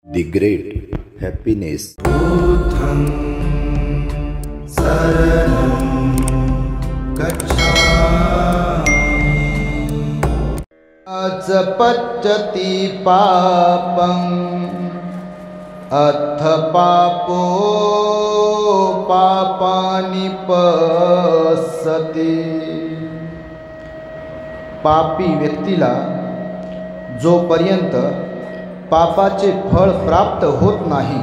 The great happiness. बुद्धं शरणं गच्छामि। पच्यति पापं अथ पापो पापानि पसति। पापी व्यक्तीला जोपर्यंत पापाचे फळ प्राप्त होत नाही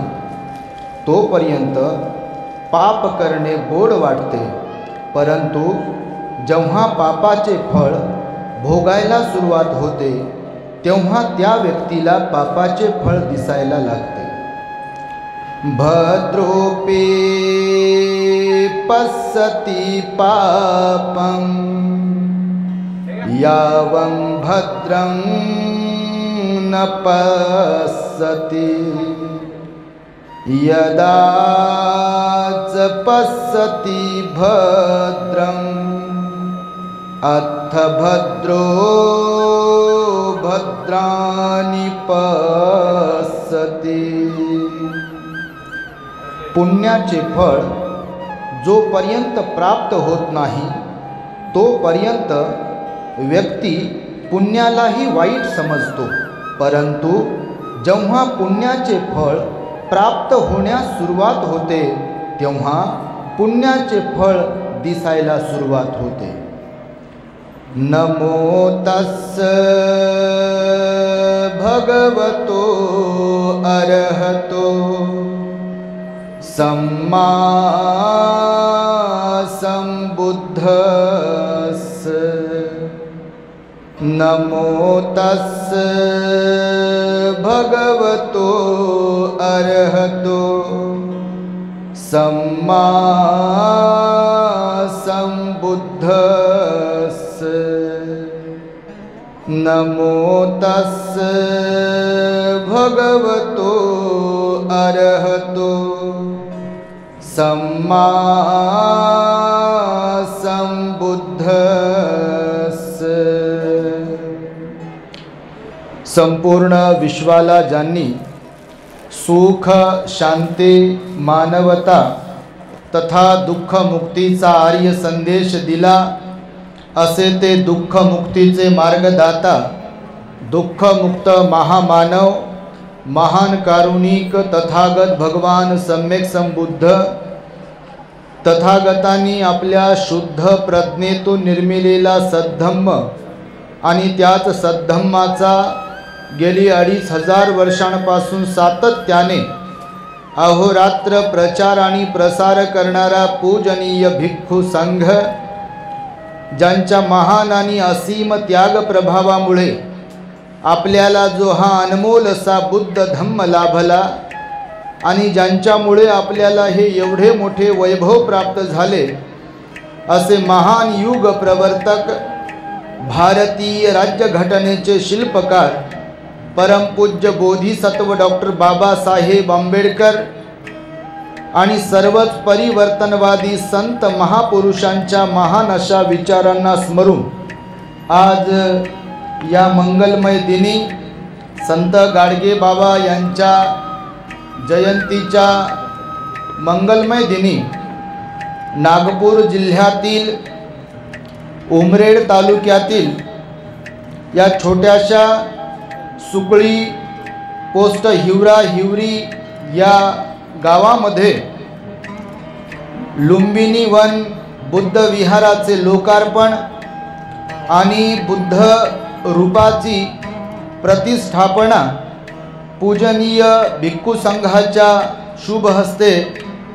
तोपर्यंत पाप करणे गोड वाटते, परंतु जेव्हा पापाचे फळ भोगायला सुरुवात होते तेव्हा त्या व्यक्तीला पापाचे फळ दिसायला लागते। भद्रोपे पश्यति पापं यावं भद्रं न पश्यति। यदा च पश्यति भद्रं अथ भद्रो भद्राणि पश्यति। पुण्याचे फळ जोपर्यंत प्राप्त होत नाही तोपर्यंत व्यक्ती पुण्यालाही वाईट समजतो, परंतु जेव्हा पुण्याचे फळ प्राप्त होण्यास सुरुवात होते तेव्हा पुण्याचे फळ दिसायला सुरुवात होते। नमो तस्स भगवतो अरहतो सम्मा सम्बुद्धस्स। नमो तस्स भगवतो अरहतो सम्मा सम्बुद्धस्स। नमो तस्स भगवतो अरहतो सम्मा सम्बुद्धस्स। संपूर्ण विश्वाला ज्यांनी सुख, शांती, मानवता तथा दुःख मुक्तीचा आर्य संदेश दिला असे ते दुःख मुक्तीचे मार्गदाता, दुःखमुक्त महामानव, महान कारुणिक तथागत भगवान सम्यक संबुद्ध तथागतांनी आपल्या शुद्ध प्रज्ञेतून निर्मिलेला सद्धम्म आणि त्याच सद्धम्माचा गेली 2500 वर्षांपासून सातत्याने अहोरात्र प्रचार आणि प्रसार करणारा पूजनीय भिक्खू संघ, ज्यांच्या महान आणि असीम त्याग प्रभावामुळे आपल्याला जो हा अनमोल असा बुद्ध धम्म लाभला आणि ज्यांच्यामुळे आपल्याला हे एवढे मोठे वैभव प्राप्त झाले, असे महान युग प्रवर्तक, भारतीय राज्यघटनेचे शिल्पकार, परमपूज्य बोधिसत्व डॉक्टर बाबासाहेब आंबेडकर आणि सर्वच परिवर्तनवादी संत महापुरुषांच्या महान अशा विचारांना स्मरून आज या मंगलमय दिनी संत गाडगे बाबा यांच्या जयंतीच्या मंगलमय दिनी नागपूर जिल्ह्यातील उमरेड तालुक्यातील या छोट्याशा सुकळी पोस्ट हिवरी या गावामध्ये लुंबिनी वन बुद्ध विहाराचे लोकार्पण आणि बुद्ध रूपाची प्रतिष्ठापना पूजनीय भिक्खू संघाच्या शुभ हस्ते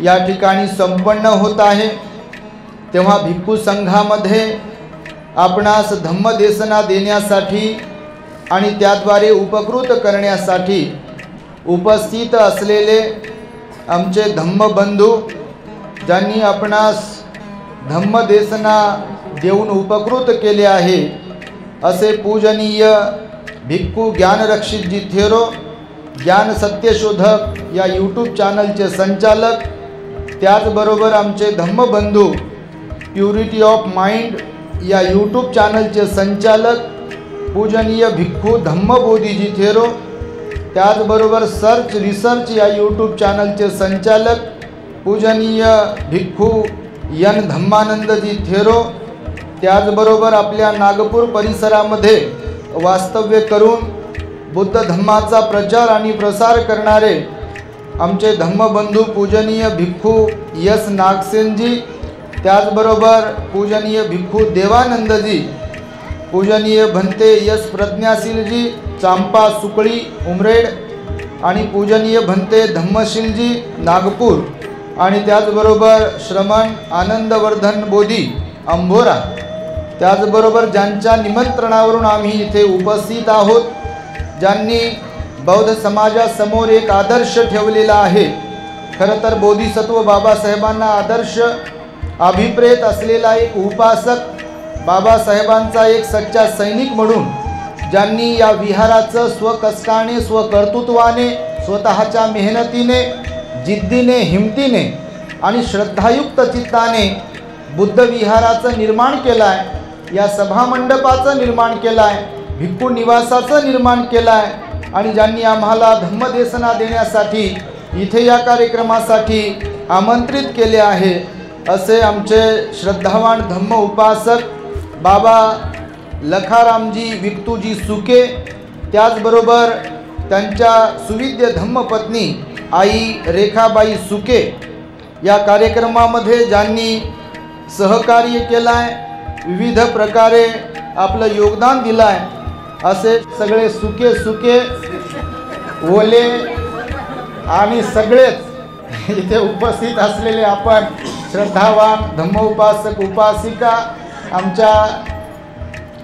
या ठिकाणी संपन्न होत आहे। तेव्हा भिक्खू संघामध्ये आपणास धम्मदेशना देण्यासाठी आणि त्याद्वारे उपकृत करण्यासाठी उपस्थित असलेले आमचे धम्मबंधू, ज्यांनी आपणास धम्मदेशना देऊन उपकृत केले आहे, असे पूजनीय भिक्खू ज्ञानरक्षितजी थेरो, ज्ञान सत्यशोधक या यूट्यूब चॅनलचे संचालक, त्याचबरोबर आमचे धम्मबंधू प्युरिटी ऑफ माइंड या यूट्यूब चॅनलचे संचालक पूजनीय भिक्खू धम्मबोधीजी थेरो, त्याचबरोबर सर्च रिसर्च या यूट्यूब चॅनलचे संचालक पूजनीय भिक्खू एन धम्मानंदजी थेरो, त्याचबरोबर आपल्या नागपूर परिसरामध्ये वास्तव्य करून बुद्ध धम्माचा प्रचार आणि प्रसार करणारे आमचे धम्मबंधू पूजनीय भिक्खू यस नागसेनजी, त्याचबरोबर पूजनीय भिक्खू देवानंदजी, पूजनीय भंते यस प्रज्ञाशीलजी चांपा सुकळी उमरेड आणि पूजनीय भंते धम्मशीलजी नागपूर आणि त्याचबरोबर श्रमण आनंदवर्धन बोधी अंभोरा, त्याचबरोबर ज्यांच्या निमंत्रणावरून आम्ही इथे उपस्थित आहोत, ज्यांनी बौद्ध समाजासमोर एक आदर्श ठेवलेला आहे। खरं तर बोधिसत्व बाबासाहेबांना आदर्श अभिप्रेत असलेला एक उपासक, बाबासाहेबांचा एक सच्चा सैनिक म्हणून ज्यांनी या विहाराचं स्वकष्टाने स्वकर्तृत्वाने स्वतःच्या मेहनतीने जिद्दीने हिमतीने आणि श्रद्धायुक्त चित्ताने बुद्ध विहाराचं निर्माण केलं आहे, या सभामंडपाचं निर्माण केलं आहे, भिक्खू निवासाचं निर्माण केलं आहे आणि ज्यांनी आम्हाला धम्मदेशना देण्यासाठी इथे या कार्यक्रमासाठी आमंत्रित केले आहे असे आमचे श्रद्धावान धम्म उपासक बाबा लखारामजी विक्तूजी सुके, त्याचबरोबर त्यांच्या सुविद्य धम्मपत्नी आई रेखाबाई सुके या कार्यक्रमामध्ये ज्यांनी सहकार्य केलं आहे, विविध प्रकारे आपलं योगदान दिलं आहे असे सगळे सुके सुके ओले आणि सगळेच इथे उपस्थित असलेले आपण श्रद्धावान धम्म उपासक उपासिका, आमच्या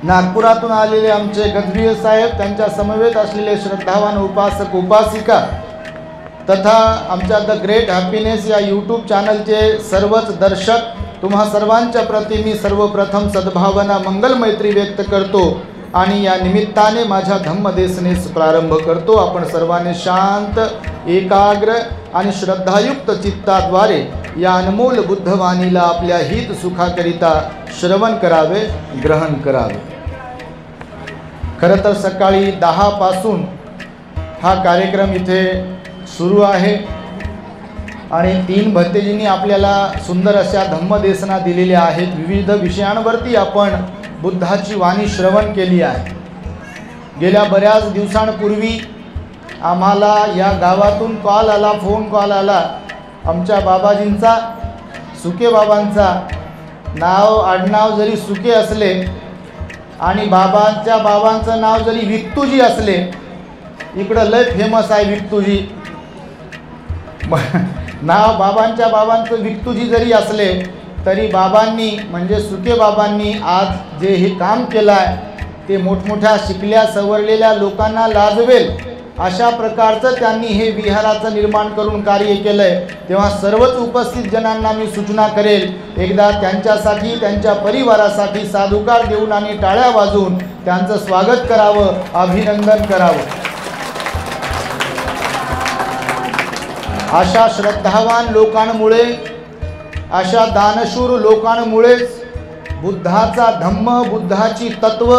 नागपुरातून आलेले आमचे गजबीर साहेब, त्यांच्या समवेत असलेले श्रद्धावान उपासक उपासिका तथा आमच्या द ग्रेट हॅपीनेस या यूट्यूब चॅनलचे सर्वच दर्शक, तुम्हा सर्वांच्या प्रती मी सर्वप्रथम सद्भावना मंगल मैत्री व्यक्त करतो आणि या निमित्ताने माझ्या धम्मदेशनेस प्रारंभ करतो। आपण सर्वांनी शांत एकाग्र आणि श्रद्धायुक्त चित्ताद्वारे या अनमोल बुद्धवाणीला आपल्या हित सुखाकरिता श्रवण करावे, ग्रहण करावे। खरं तर सकाळी 10 पासून हा कार्यक्रम इथे सुरू आहे आणि 3 भंतेजींनी आपल्याला सुंदर अशा धम्मदेशना दिलेल्या आहेत। विविध विषयांवरती आपण बुद्धाची वाणी श्रवण केली आहे। गेल्या बऱ्याच दिवसांपूर्वी आम्हाला या गावातून कॉल आला, फोन कॉल आला आमच्या बाबाजींचा, सुके बाबांचा। नाव आडनाव जरी सुके असले आणि बाबांचं नाव जरी विक्तूजी असले, इकडं लय फेमस आहे विक्तूजी, नाव बाबांचं विक्तूजी जरी असले तरी बाबांनी म्हणजे सुके बाबांनी आज जे हे काम केलं आहे ते मोठमोठ्या शिकल्या सवरलेल्या लोकांना लाजवेल अशा प्रकारचं त्यांनी हे विहाराचं निर्माण करून कार्य केलं आहे। तेव्हा सर्वच उपस्थित जनांना मी सूचना करेल, एकदा त्यांच्यासाठी त्यांच्या परिवारासाठी साधुकार देऊन आणि टाळ्या वाजवून त्यांचं स्वागत करावं, अभिनंदन करावं। अशा श्रद्धावान लोकांमुळे, अशा दानशूर लोकांमुळेच बुद्धाचा धम्म, बुद्धाची तत्व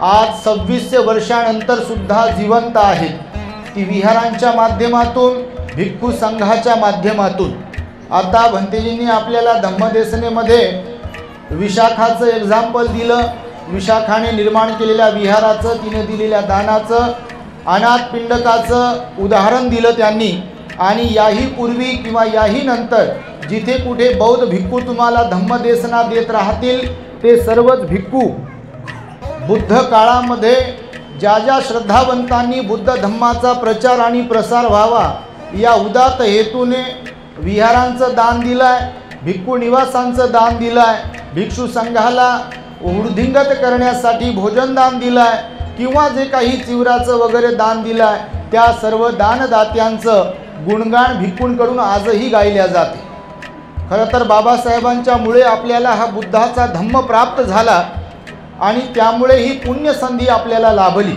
आज 2600 वर्षानंतर सुद्धा जिवंत आहेत। ती विहारांच्या माध्यमातून, भिक्खू संघाच्या माध्यमातून। आता भंतेजींनी आपल्याला धम्मदेशनेमध्ये विशाखाचं एक्झाम्पल दिलं, विशाखाने निर्माण केलेल्या विहाराचं, तिने दिलेल्या दानाचं, अनाथ पिंडकाचं उदाहरण दिलं त्यांनी। आणि याही पूर्वी किंवा याही नंतर जिथे कुठे बौद्ध भिक्खू तुम्हाला धम्मदेशना देत राहतील ते सर्वच भिक्खू बुद्ध काळामध्ये ज्या ज्या श्रद्धावंतांनी बुद्ध धम्माचा प्रचार आणि प्रसार व्हावा या उदात्त हेतूने विहारांचं दान दिलं आहे, भिक्खू निवासांचं दान दिलं आहे, भिक्षू संघाला वृद्धिंगत करण्यासाठी भोजन दान दिलं आहे किंवा जे काही चिवराचं वगैरे दान दिलं आहे त्या सर्व दानदात्यांचं गुणगान भिक्खूंकडून आजही गायल्या जाते। खरं तर बाबासाहेबांच्यामुळे आपल्याला हा बुद्धाचा धम्म प्राप्त झाला आणि त्यामुळे ही पुण्यसंधी आपल्याला लाभली।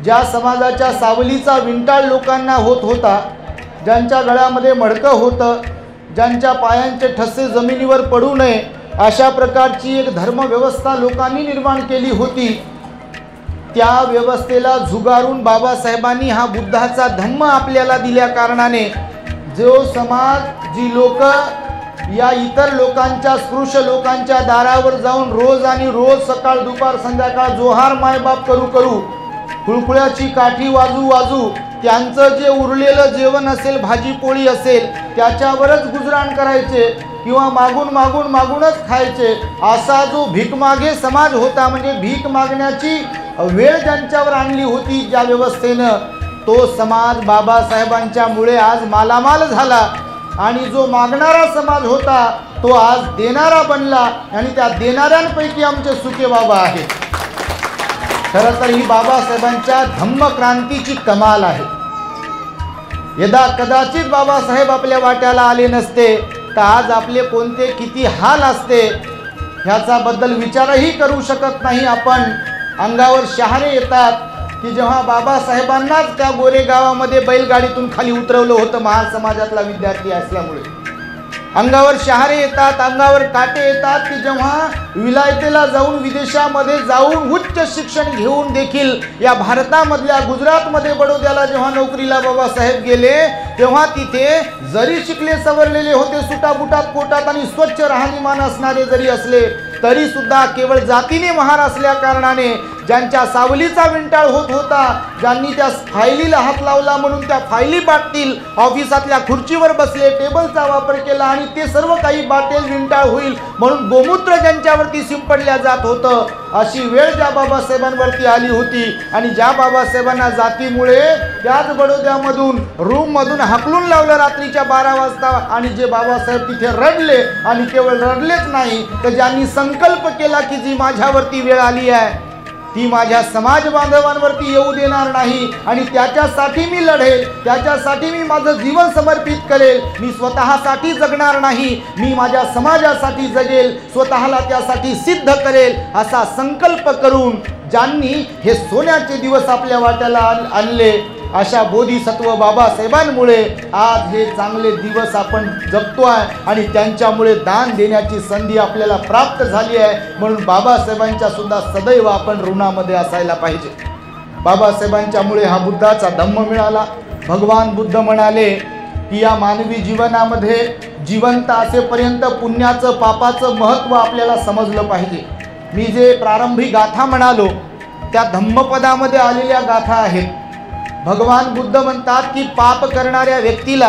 ज्या समाजाच्या सावलीचा विंटाळ लोकांना होत होता, ज्यांच्या गळ्यामध्ये मडकं होतं, ज्यांच्या पायांचे ठसे जमिनीवर पडू नये अशा प्रकारची एक धर्मव्यवस्था लोकांनी निर्माण केली होती, त्या व्यवस्थेला झुगारून बाबासाहेबांनी हा बुद्धाचा धम्म आपल्याला दिल्या कारणाने जो समाज, जी लोक या इतर लोकांच्या, स्पृश्य लोकांच्या दारावर जाऊन रोज आणि रोज सकाळ दुपार संध्याकाळ जोहार मायबाप करू करू, खुळखुळ्याची काठी वाजू वाजू त्यांचं जे उरलेलं जेवण असेल, भाजी पोळी असेल, त्याच्यावरच गुजराण करायचे किंवा मागून मागून मागूनच खायचे, असा जो भीकमागे समाज होता, म्हणजे भीक मागण्याची वेळ ज्यांच्यावर आणली होती ज्या व्यवस्थेनं, तो समाज बाबासाहेबांच्या मुळे आज मालामाल झाला आणि जो मागणारा समाज होता तो आज देणारा बनला आणि त्या देणाऱ्यांपैकी आमचे सुके बाबा आहेत. खरं तर ही बाबासाहेबांच्या धम्मक्रांतीची कमाल आहे. यदा कदाचित बाबासाहेब आपल्या वाट्याला आले नसते तर आज आपले कोणते किती हाल असते ह्याच्याबद्दल विचारही करू शकत नाही आपण. अंगावर शहारे येतात की जेव्हा बाबासाहेबांनाच त्या गोरेगावामध्ये बैलगाडीतून खाली उतरवलं होतं महासमाजातला विद्यार्थी असल्यामुळे, अंगावर शहारे येतात, अंगावर काटे येतात की जेव्हा विलायतेला जाऊन, विदेशामध्ये जाऊन उच्च शिक्षण घेऊन देखील या भारतामधल्या गुजरातमध्ये बडोद्याला जेव्हा नोकरीला बाबासाहेब गेले तेव्हा तिथे जरी शिकले सवरलेले होते, सुटाबुटात पोटात आणि स्वच्छ राहणीमान असणारे जरी असले तरी सुद्धा केवळ जातीने महार असल्या कारणाने ज्यांच्या सावलीचा विंटाळ होत होता, ज्यांनी त्या फायलीला हात लावला म्हणून त्या फायली बाटतील, ऑफिसातल्या खुर्चीवर बसले, टेबलचा वापर केला आणि ते सर्व काही बाटेल, विंटाळ होईल म्हणून गोमूत्र ज्यांच्यावरती शिंपडल्या जात होतं, अशी वेळ ज्या बाबासाहेबांवरती आली होती आणि ज्या बाबासाहेबांना जातीमुळे त्याच बडोद्यामधून रूममधून हाकलून लावलं रात्रीच्या 12 वाजता आणि जे बाबासाहेब तिथे रडले आणि केवळ रडलेच नाही तर ज्यांनी संकल्प केला की जी माझ्यावरती वेळ आली आहे ती माझ्या समाज बांधवांवरती येऊ देणार नाही आणि त्याच्यासाठी मी लढेल, त्याच्यासाठी मी माझं जीवन समर्पित करेल, मी स्वतःसाठी जगणार नाही, मी माझ्या समाजासाठी जगेल, स्वतःला त्यासाठी सिद्ध करेल, असा संकल्प करून ज्यांनी हे सोन्याचे दिवस आपल्या वाट्याला आणले, अशा बोधिसत्व बाबासाहेबांमुळे आज हे चांगले दिवस आपण जगतोय आणि त्यांच्यामुळे दान देण्याची संधी आपल्याला प्राप्त झाली आहे. म्हणून बाबासाहेबांच्या सुद्धा सदैव आपण ऋणामध्ये असायला पाहिजे. बाबासाहेबांच्यामुळे हा बुद्धाचा धम्म मिळाला. भगवान बुद्ध म्हणाले की या मानवी जीवनामध्ये जिवंत असेपर्यंत पुण्याचं पापाचं महत्त्व आपल्याला समजलं पाहिजे. मी जे प्रारंभी गाथा म्हणालो त्या धम्मपदामध्ये आलेल्या गाथा आहेत. भगवान बुद्ध म्हणतात की पाप करणाऱ्या व्यक्तीला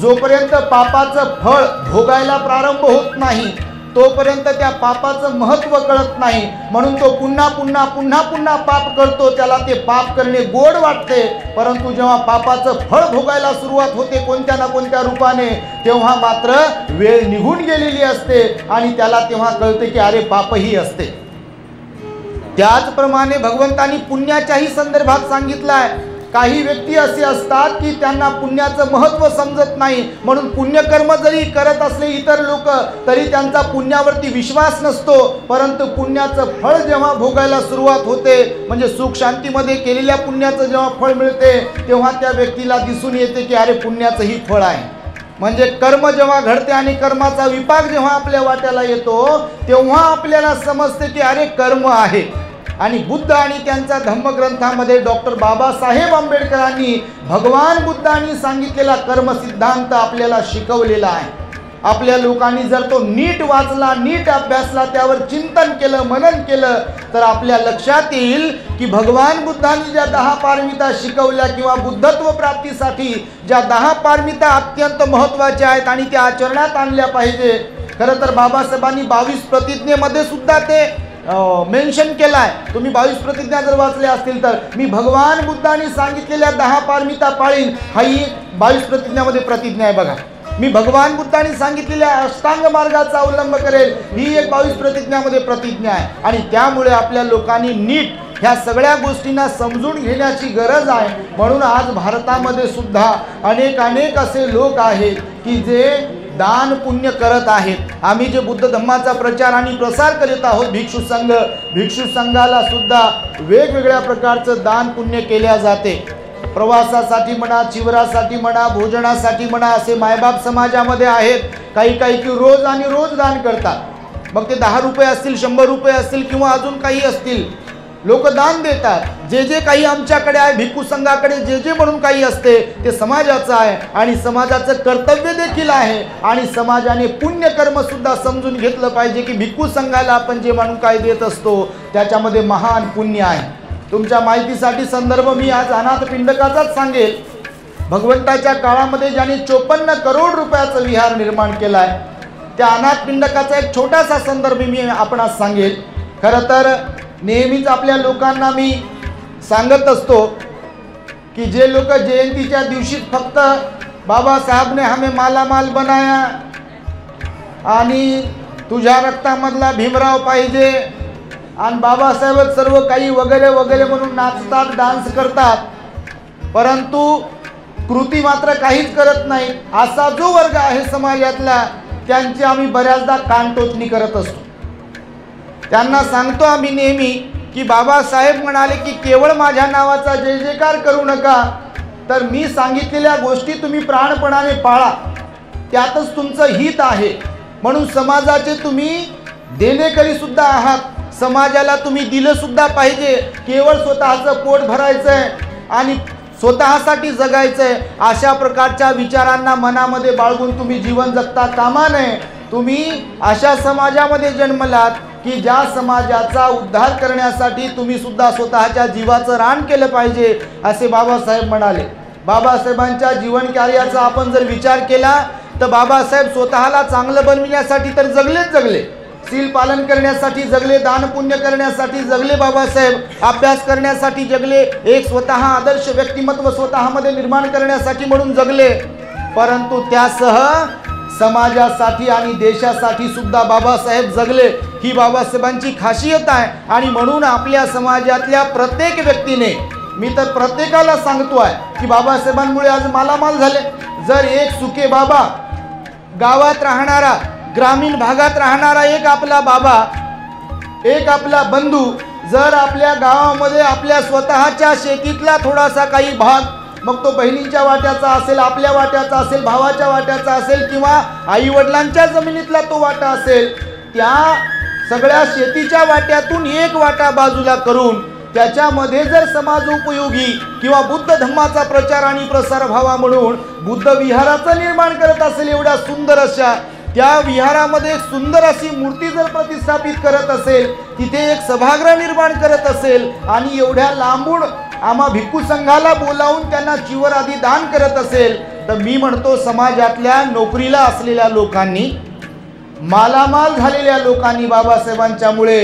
जोपर्यंत पापाचं फळ भोगायला प्रारंभ होत नाही तोपर्यंत त्या पापाचं महत्त्व कळत नाही, म्हणून तो पुन्हा पुन्हा पुन्हा पुन्हा पाप करतो. त्याला ते पाप करणे गोड वाटते, परंतु जेव्हा पापाचं फळ भोगायला सुरुवात होते कोणत्या ना कोणत्या रूपाने तेव्हा मात्र वेळ निघून गेलेली असते आणि त्याला तेव्हा कळते की अरे पापही असते. त्याचप्रमाणे भगवंतांनी पुण्याच्याही संदर्भात सांगितलं आहे. काही व्यक्ती असे असतात की त्यांना पुण्याचं महत्त्व समजत नाही, म्हणून पुण्यकर्म जरी करत असले इतर लोक तरी त्यांचा पुण्यावरती विश्वास नसतो, परंतु पुण्याचं फळ जेव्हा भोगायला सुरुवात होते म्हणजे सुख शांतीमध्ये केलेल्या पुण्याचं जेव्हा फळ मिळते तेव्हा त्या व्यक्तीला दिसून येते की अरे पुण्याचंही फळ आहे. म्हणजे कर्म जेव्हा घडते आणि कर्माचा विपाक जेव्हा आपल्या वाट्याला येतो तेव्हा आपल्याला समजते की अरे कर्म आहे. आणि बुद्ध आणि त्यांच्या धम्मग्रंथामध्ये डॉक्टर बाबासाहेब आंबेडकरांनी भगवान बुद्धांनी सांगितलेला कर्मसिद्धांत आपल्याला शिकवलेला आहे. आपल्या लोकांनी जर तो नीट वाचला, नीट अभ्यासला, त्यावर चिंतन केलं, मनन केलं तर आपल्या लक्षात येईल की भगवान बुद्धांनी ज्या 10 पारमिता शिकवल्या किंवा बुद्धत्व प्राप्तीसाठी ज्या 10 पारमिता अत्यंत महत्त्वाच्या आहेत आणि त्या आचरणात आणल्या पाहिजे. खरं तर बाबासाहेबांनी 22 प्रतिज्ञेमध्ये सुद्धा ते मेन्शन केला आहे. तुम्ही 22 प्रतिज्ञा जर वाचल्या असतील तर मी भगवान बुद्धांनी सांगितलेल्या 10 पारमिता पाळीन, हा ही 22 प्रतिज्ञामध्ये प्रतिज्ञा आहे. बघा, मी भगवान बुद्धांनी सांगितलेल्या अष्टांग मार्गाचा अवलंब करेल, ही एक 22 प्रतिज्ञामध्ये प्रतिज्ञा आहे. आणि त्यामुळे आपल्या लोकांनी नीट ह्या सगळ्या गोष्टींना समजून घेण्याची गरज आहे. म्हणून आज भारतामध्ये सुद्धा अनेक असे लोक आहेत की जे दान पुण्य करत आहेत. आम्ही जे बुद्ध धम्माचा प्रचार आणि प्रसार करीत आहोत भिक्षू संघाला सुद्धा वेगवेगळ्या प्रकारचं दान पुण्य केल्या जाते. प्रवासासाठी म्हणा, चिवरासाठी म्हणा, भोजनासाठी म्हणा, असे मायबाप समाजामध्ये आहेत. काही की रोज आणि रोज दान करतात. मग ते 10 रुपये असतील, 100 रुपये असतील किंवा अजून काही असतील. लोक दान देतात, जे जे काही आमच्याकडे आहे भिक्खू संघाकडे जे जे म्हणून काही असते ते समाजाचं आहे आणि समाजाचं कर्तव्य देखील आहे आणि समाजाने पुण्यकर्म सुद्धा समजून घेतलं पाहिजे की भिक्खू संघाला आपण जे म्हणून काय देत असतो त्याच्यामध्ये महान पुण्य आहे. तुमच्या माहितीसाठी संदर्भ मी आज अनाथ पिंडकाचाच सांगेल. भगवंताच्या काळामध्ये ज्याने 54 करोड रुपयाचं विहार निर्माण केला आहे त्या अनाथ पिंडकाचा एक छोटासा संदर्भ मी आपणास सांगेल. खरं तर नेहमीच आपल्या लोकांना मी सांगत असतो की जे लोक जयंतीच्या दिवशी फक्त बाबासाहेबने हमें मालामाल बनाया आणि तुझ्या रक्तामधला भीमराव पाहिजे आणि बाबासाहेब सर्व काही वगैरे वगैरे म्हणून नाचतात, डान्स करतात, परंतु कृती मात्र काहीच करत नाही, असा जो वर्ग आहे समाजातला त्यांची आम्ही बऱ्याचदा कानटोचणी करत असतो. त्यांना सांगतो आम्ही नेहमी की बाबासाहेब म्हणाले की केवळ माझ्या नावाचा जय जयकार करू नका, तर मी सांगितलेल्या गोष्टी तुम्ही प्राणपणाने पाळा, त्यातच तुमचं हित आहे. म्हणून समाजाचे तुम्ही देणेकरी सुद्धा आहात, समाजाला तुम्ही दिलं सुद्धा पाहिजे. केवळ स्वतःचं पोट भरायचं आहे आणि स्वतःसाठी जगायचं आहे अशा प्रकारच्या विचारांना मनामध्ये बाळगून तुम्ही जीवन जगता कामा नये. तुम्ही अशा समाजामध्ये जन्मलात की ज्या समाजाचा उद्धार करण्यासाठी तुम्ही सुद्धा स्वतःच्या जीवाचं रान केलं पाहिजे असे बाबासाहेब म्हणाले. बाबासाहेबांच्या जीवन कार्याचा आपण जर विचार केला तर बाबासाहेब स्वतःला चांगलं बनविण्यासाठी तर जगले, शील पालन करण्यासाठी जगले, दान पुण्य करण्यासाठी जगले बाबासाहेब, अभ्यास करण्यासाठी जगले, एक स्वतः आदर्श व्यक्तिमत्व स्वतःमध्ये निर्माण करण्यासाठी म्हणून जगले, परंतु त्यासह समाजासाठी आणि देशासाठी सुद्धा बाबासाहेब जगले. ही बाबासाहेबांची खासियत आहे आणि म्हणून आपल्या समाजातल्या प्रत्येक व्यक्तीने, मी तर प्रत्येकाला सांगतो आहे की बाबासाहेबांमुळे आज मालामाल झाले. जर एक सुके बाबा, गावात राहणारा, ग्रामीण भागात राहणारा एक आपला बाबा, एक आपला बंधू जर आपल्या गावामध्ये आपल्या स्वतःच्या शेतीतला थोडासा काही भाग, मग तो बहिणींच्या वाट्याचा असेल, आपल्या वाट्याचा असेल, भावाच्या वाट्याचा असेल किंवा आई वडिलांच्या जमिनीतला तो वाटा असेल, त्या सगळ्या शेतीच्या वाट्यातून एक वाटा बाजूला करून त्याच्यामध्ये जर समाज उपयोगी किंवा बुद्ध धम्माचा प्रचार आणि प्रसार व्हावा म्हणून बुद्ध विहाराचं निर्माण करत असेल, एवढ्या सुंदर अशा त्या विहारामध्ये एक सुंदर अशी मूर्ती जर प्रतिष्ठापित करत असेल, तिथे एक सभागृह निर्माण करत असेल आणि एवढ्या लांबून आम्हा भिक्खू संघाला बोलावून त्यांना चिवर आदी दान करत असेल, तर मी म्हणतो समाजातल्या नोकरीला असलेल्या लोकांनी, मालामाल झालेल्या लोकांनी बाबासाहेबांच्यामुळे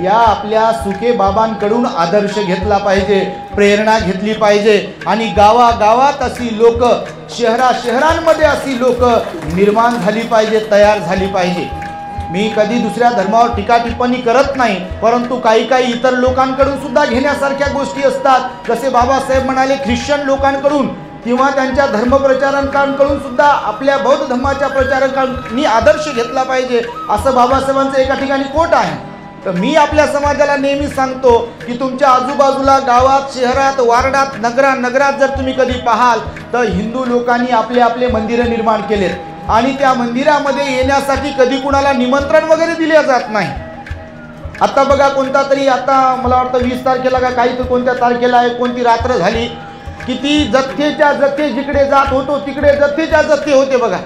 या आपल्या सुके बाबांकडून आदर्श घेतला पाहिजे, प्रेरणा घेतली पाहिजे आणि गावागावात अशी लोक, शहरांमध्ये अशी लोक निर्माण झाली पाहिजे, तयार झाली पाहिजे. मी कधी दुसऱ्या धर्मावर टीका टिप्पणी करत नाही, परंतु काही इतर लोकांकडून सुद्धा घेण्यासारख्या गोष्टी असतात. जसे बाबासाहेब म्हणाले ख्रिश्चन लोकांकडून किंवा त्यांच्या धर्मप्रचारकांकडून सुद्धा आपल्या बौद्ध धर्माच्या प्रचारकांनी आदर्श घेतला पाहिजे, असं बाबासाहेबांचं एका ठिकाणी कोट आहे. तर मी आपल्या समाजाला नेहमी सांगतो की तुमच्या आजूबाजूला गावात, शहरात, वार्डात, नगरात जर तुम्ही कधी पाहाल तर हिंदू लोकांनी आपले आपले मंदिरं निर्माण केलेत आणि त्या मंदिरामध्ये येण्यासाठी कधी कुणाला निमंत्रण वगैरे दिले जात नाही. आता बघा कोणता तरी, आता मला वाटतं 20 तारखेला का काही तर कोणत्या तारखेला आहे, कोणती रात्र झाली, किती जथ्थेच्या जथ्थे जिकडे जात होतो तिकडे जथ्थेच्या जथ्थे होते. बघा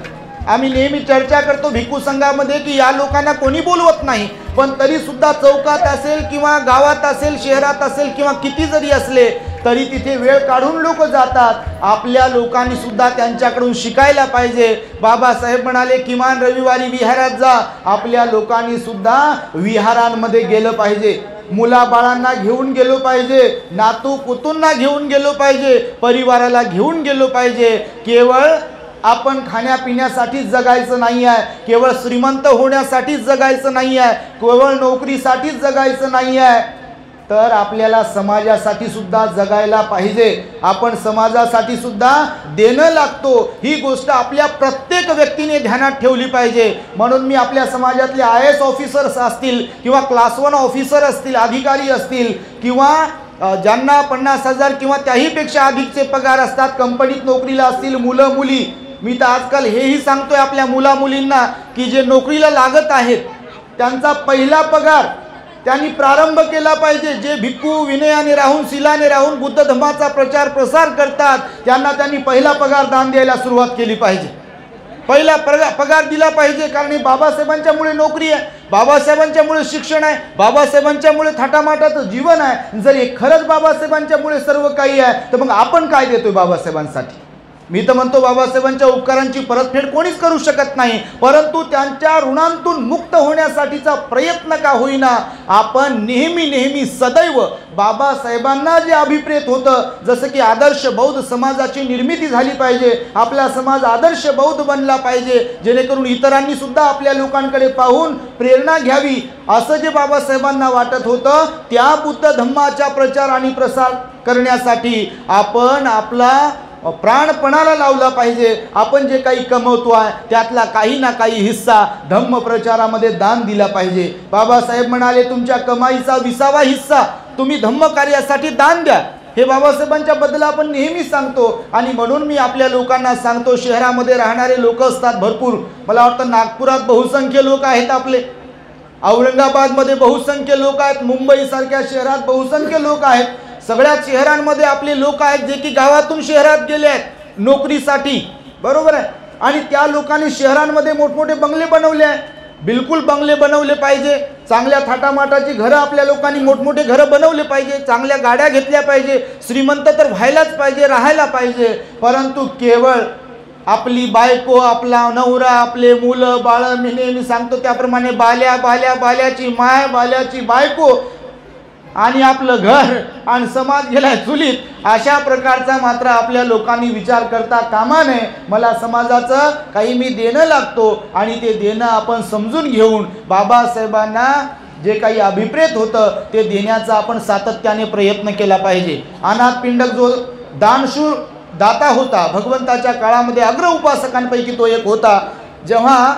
आम्ही नेहमी चर्चा करतो भिक्खू संघामध्ये की या लोकांना कोणी बोलवत नाही, पण तरी सुद्धा चौकात असेल किंवा गावात असेल, शहरात असेल किंवा किती जरी असले तरी तिथे वेळ काढून लोक जातात. आपल्या लोकांनी सुद्धा त्यांच्याकडून शिकायला पाहिजे. बाबासाहेब म्हणाले किमान रविवारी विहारात जा. आपल्या लोकांनी सुद्धा विहारांमध्ये गेलं पाहिजे, मुलाबाळांना घेऊन गेलो पाहिजे, नातू कुतूंना घेऊन गेलो पाहिजे, परिवाराला घेऊन गेलो पाहिजे. केवळ आपण खाण्यापिण्यासाठीच जगायचं नाही आहे, केवळ श्रीमंत होण्यासाठीच जगायचं नाही आहे, केवळ नोकरीसाठीच जगायचं नाही आहे, तर आपल्याला समाजासाठी सुद्धा जगायला पाहिजे. आपण समाजासाठी सुद्धा देणं लागतो, ही गोष्ट आपल्या प्रत्येक व्यक्तीने ध्यानात ठेवली पाहिजे. म्हणून मी आपल्या समाजातले IAS ऑफिसर्स असतील किंवा क्लास 1 ऑफिसर असतील, अधिकारी असतील किंवा ज्यांना 50,000 किंवा त्याहीपेक्षा अधिकचे पगार असतात, कंपनीत नोकरीला असतील मुलं मुली, मी तर आजकाल हेही सांगतोय आपल्या मुला मुलींना की जे नोकरीला लागत आहेत त्यांचा पहिला पगार त्यांनी प्रारंभ केला पाहिजे। जे भिक्खू विनयाने राहून शीलाने राहून बुद्ध धर्माचा प्रचार प्रसार करतात त्यांना त्यांनी पहिला पगार दान द्यायला सुरुवात केली पाहिजे, पहिला पगार दिला पाहिजे। कारण बाबासाहेबांच्यामुळे नोकरी आहे, बाबासाहेबांच्यामुळे शिक्षण आहे, बाबासाहेबांच्यामुळे थाटामाटाचं जीवन आहे। जर हे खरंच बाबासाहेबांच्यामुळे सर्व काही आहे तर मग आपण काय देतोय बाबासाहेबांसाठी? मी तर म्हणतो बाबासाहेबांच्या उपकारांची परतफेड कोणीच करू शकत नाही, परंतु त्यांच्या ऋणांतून मुक्त होण्यासाठीचा प्रयत्न का होईना आपण नेहमी नेहमी सदैव बाबासाहेबांना जे अभिप्रेत होतं, जसं की आदर्श बौद्ध समाजाची निर्मिती झाली पाहिजे, आपला समाज आदर्श बौद्ध बनला पाहिजे, जेणेकरून इतरांनी सुद्धा आपल्या लोकांकडे पाहून प्रेरणा घ्यावी, असं जे बाबासाहेबांना वाटत होतं त्या बुद्ध धम्माचा प्रचार आणि प्रसार करण्यासाठी आपण आपला प्राणपणाला लावला पाहिजे। आपण जे काही कमवतो आहे त्यातला काही ना काही हिस्सा धम्म प्रचारामध्ये दान दिला पाहिजे। बाबासाहेब म्हणाले तुमच्या कमाईचा 20वा हिस्सा तुम्ही धम्म कार्यासाठी दान द्या। हे बाबासाहेबांच्या बद्दल आपण नेहमी सांगतो आणि म्हणून मी आपल्या लोकांना सांगतो, शहरामध्ये राहणारे लोक असतात भरपूर, मला वाटतं नागपुरात बहुसंख्य लोक आहेत आपले, औरंगाबादमध्ये बहुसंख्य लोक आहेत, मुंबईसारख्या शहरात बहुसंख्य लोक आहेत, सगळ्या शहरांमध्ये आपले लोक आहेत जे की गावातून शहरात गेले आहेत नोकरीसाठी, बरोबर आहे। आणि त्या लोकांनी शहरांमध्ये मोठमोठे बंगले बनवले आहे, बिलकुल बंगले बनवले पाहिजे, चांगल्या थाटामाटाची घरं आपल्या लोकांनी मोठमोठे घरं बनवले पाहिजे, चांगल्या गाड्या घेतल्या पाहिजे, श्रीमंत तर व्हायलाच पाहिजे, राहायला पाहिजे, परंतु केवळ आपली बायको, आपला नवरा, आपले मुलं बाळ, मी नेहमी सांगतो त्याप्रमाणे बाल्याची माय, बाल्याची बायको आणि आपलं घर आणि समाज गेलाय चुलीत, अशा प्रकारचा मात्र आपल्या लोकांनी विचार करता कामा नये। मला समाजाचं काही मी देणं लागतो आणि ते देणं आपण समजून घेऊन बाबासाहेबांना जे काही अभिप्रेत होतं ते देण्याचा आपण सातत्याने प्रयत्न केला पाहिजे। अनाथ पिंडक जो दानशूर दाता होता, भगवंताच्या काळामध्ये अग्र उपासकांपैकी तो एक होता, जेव्हा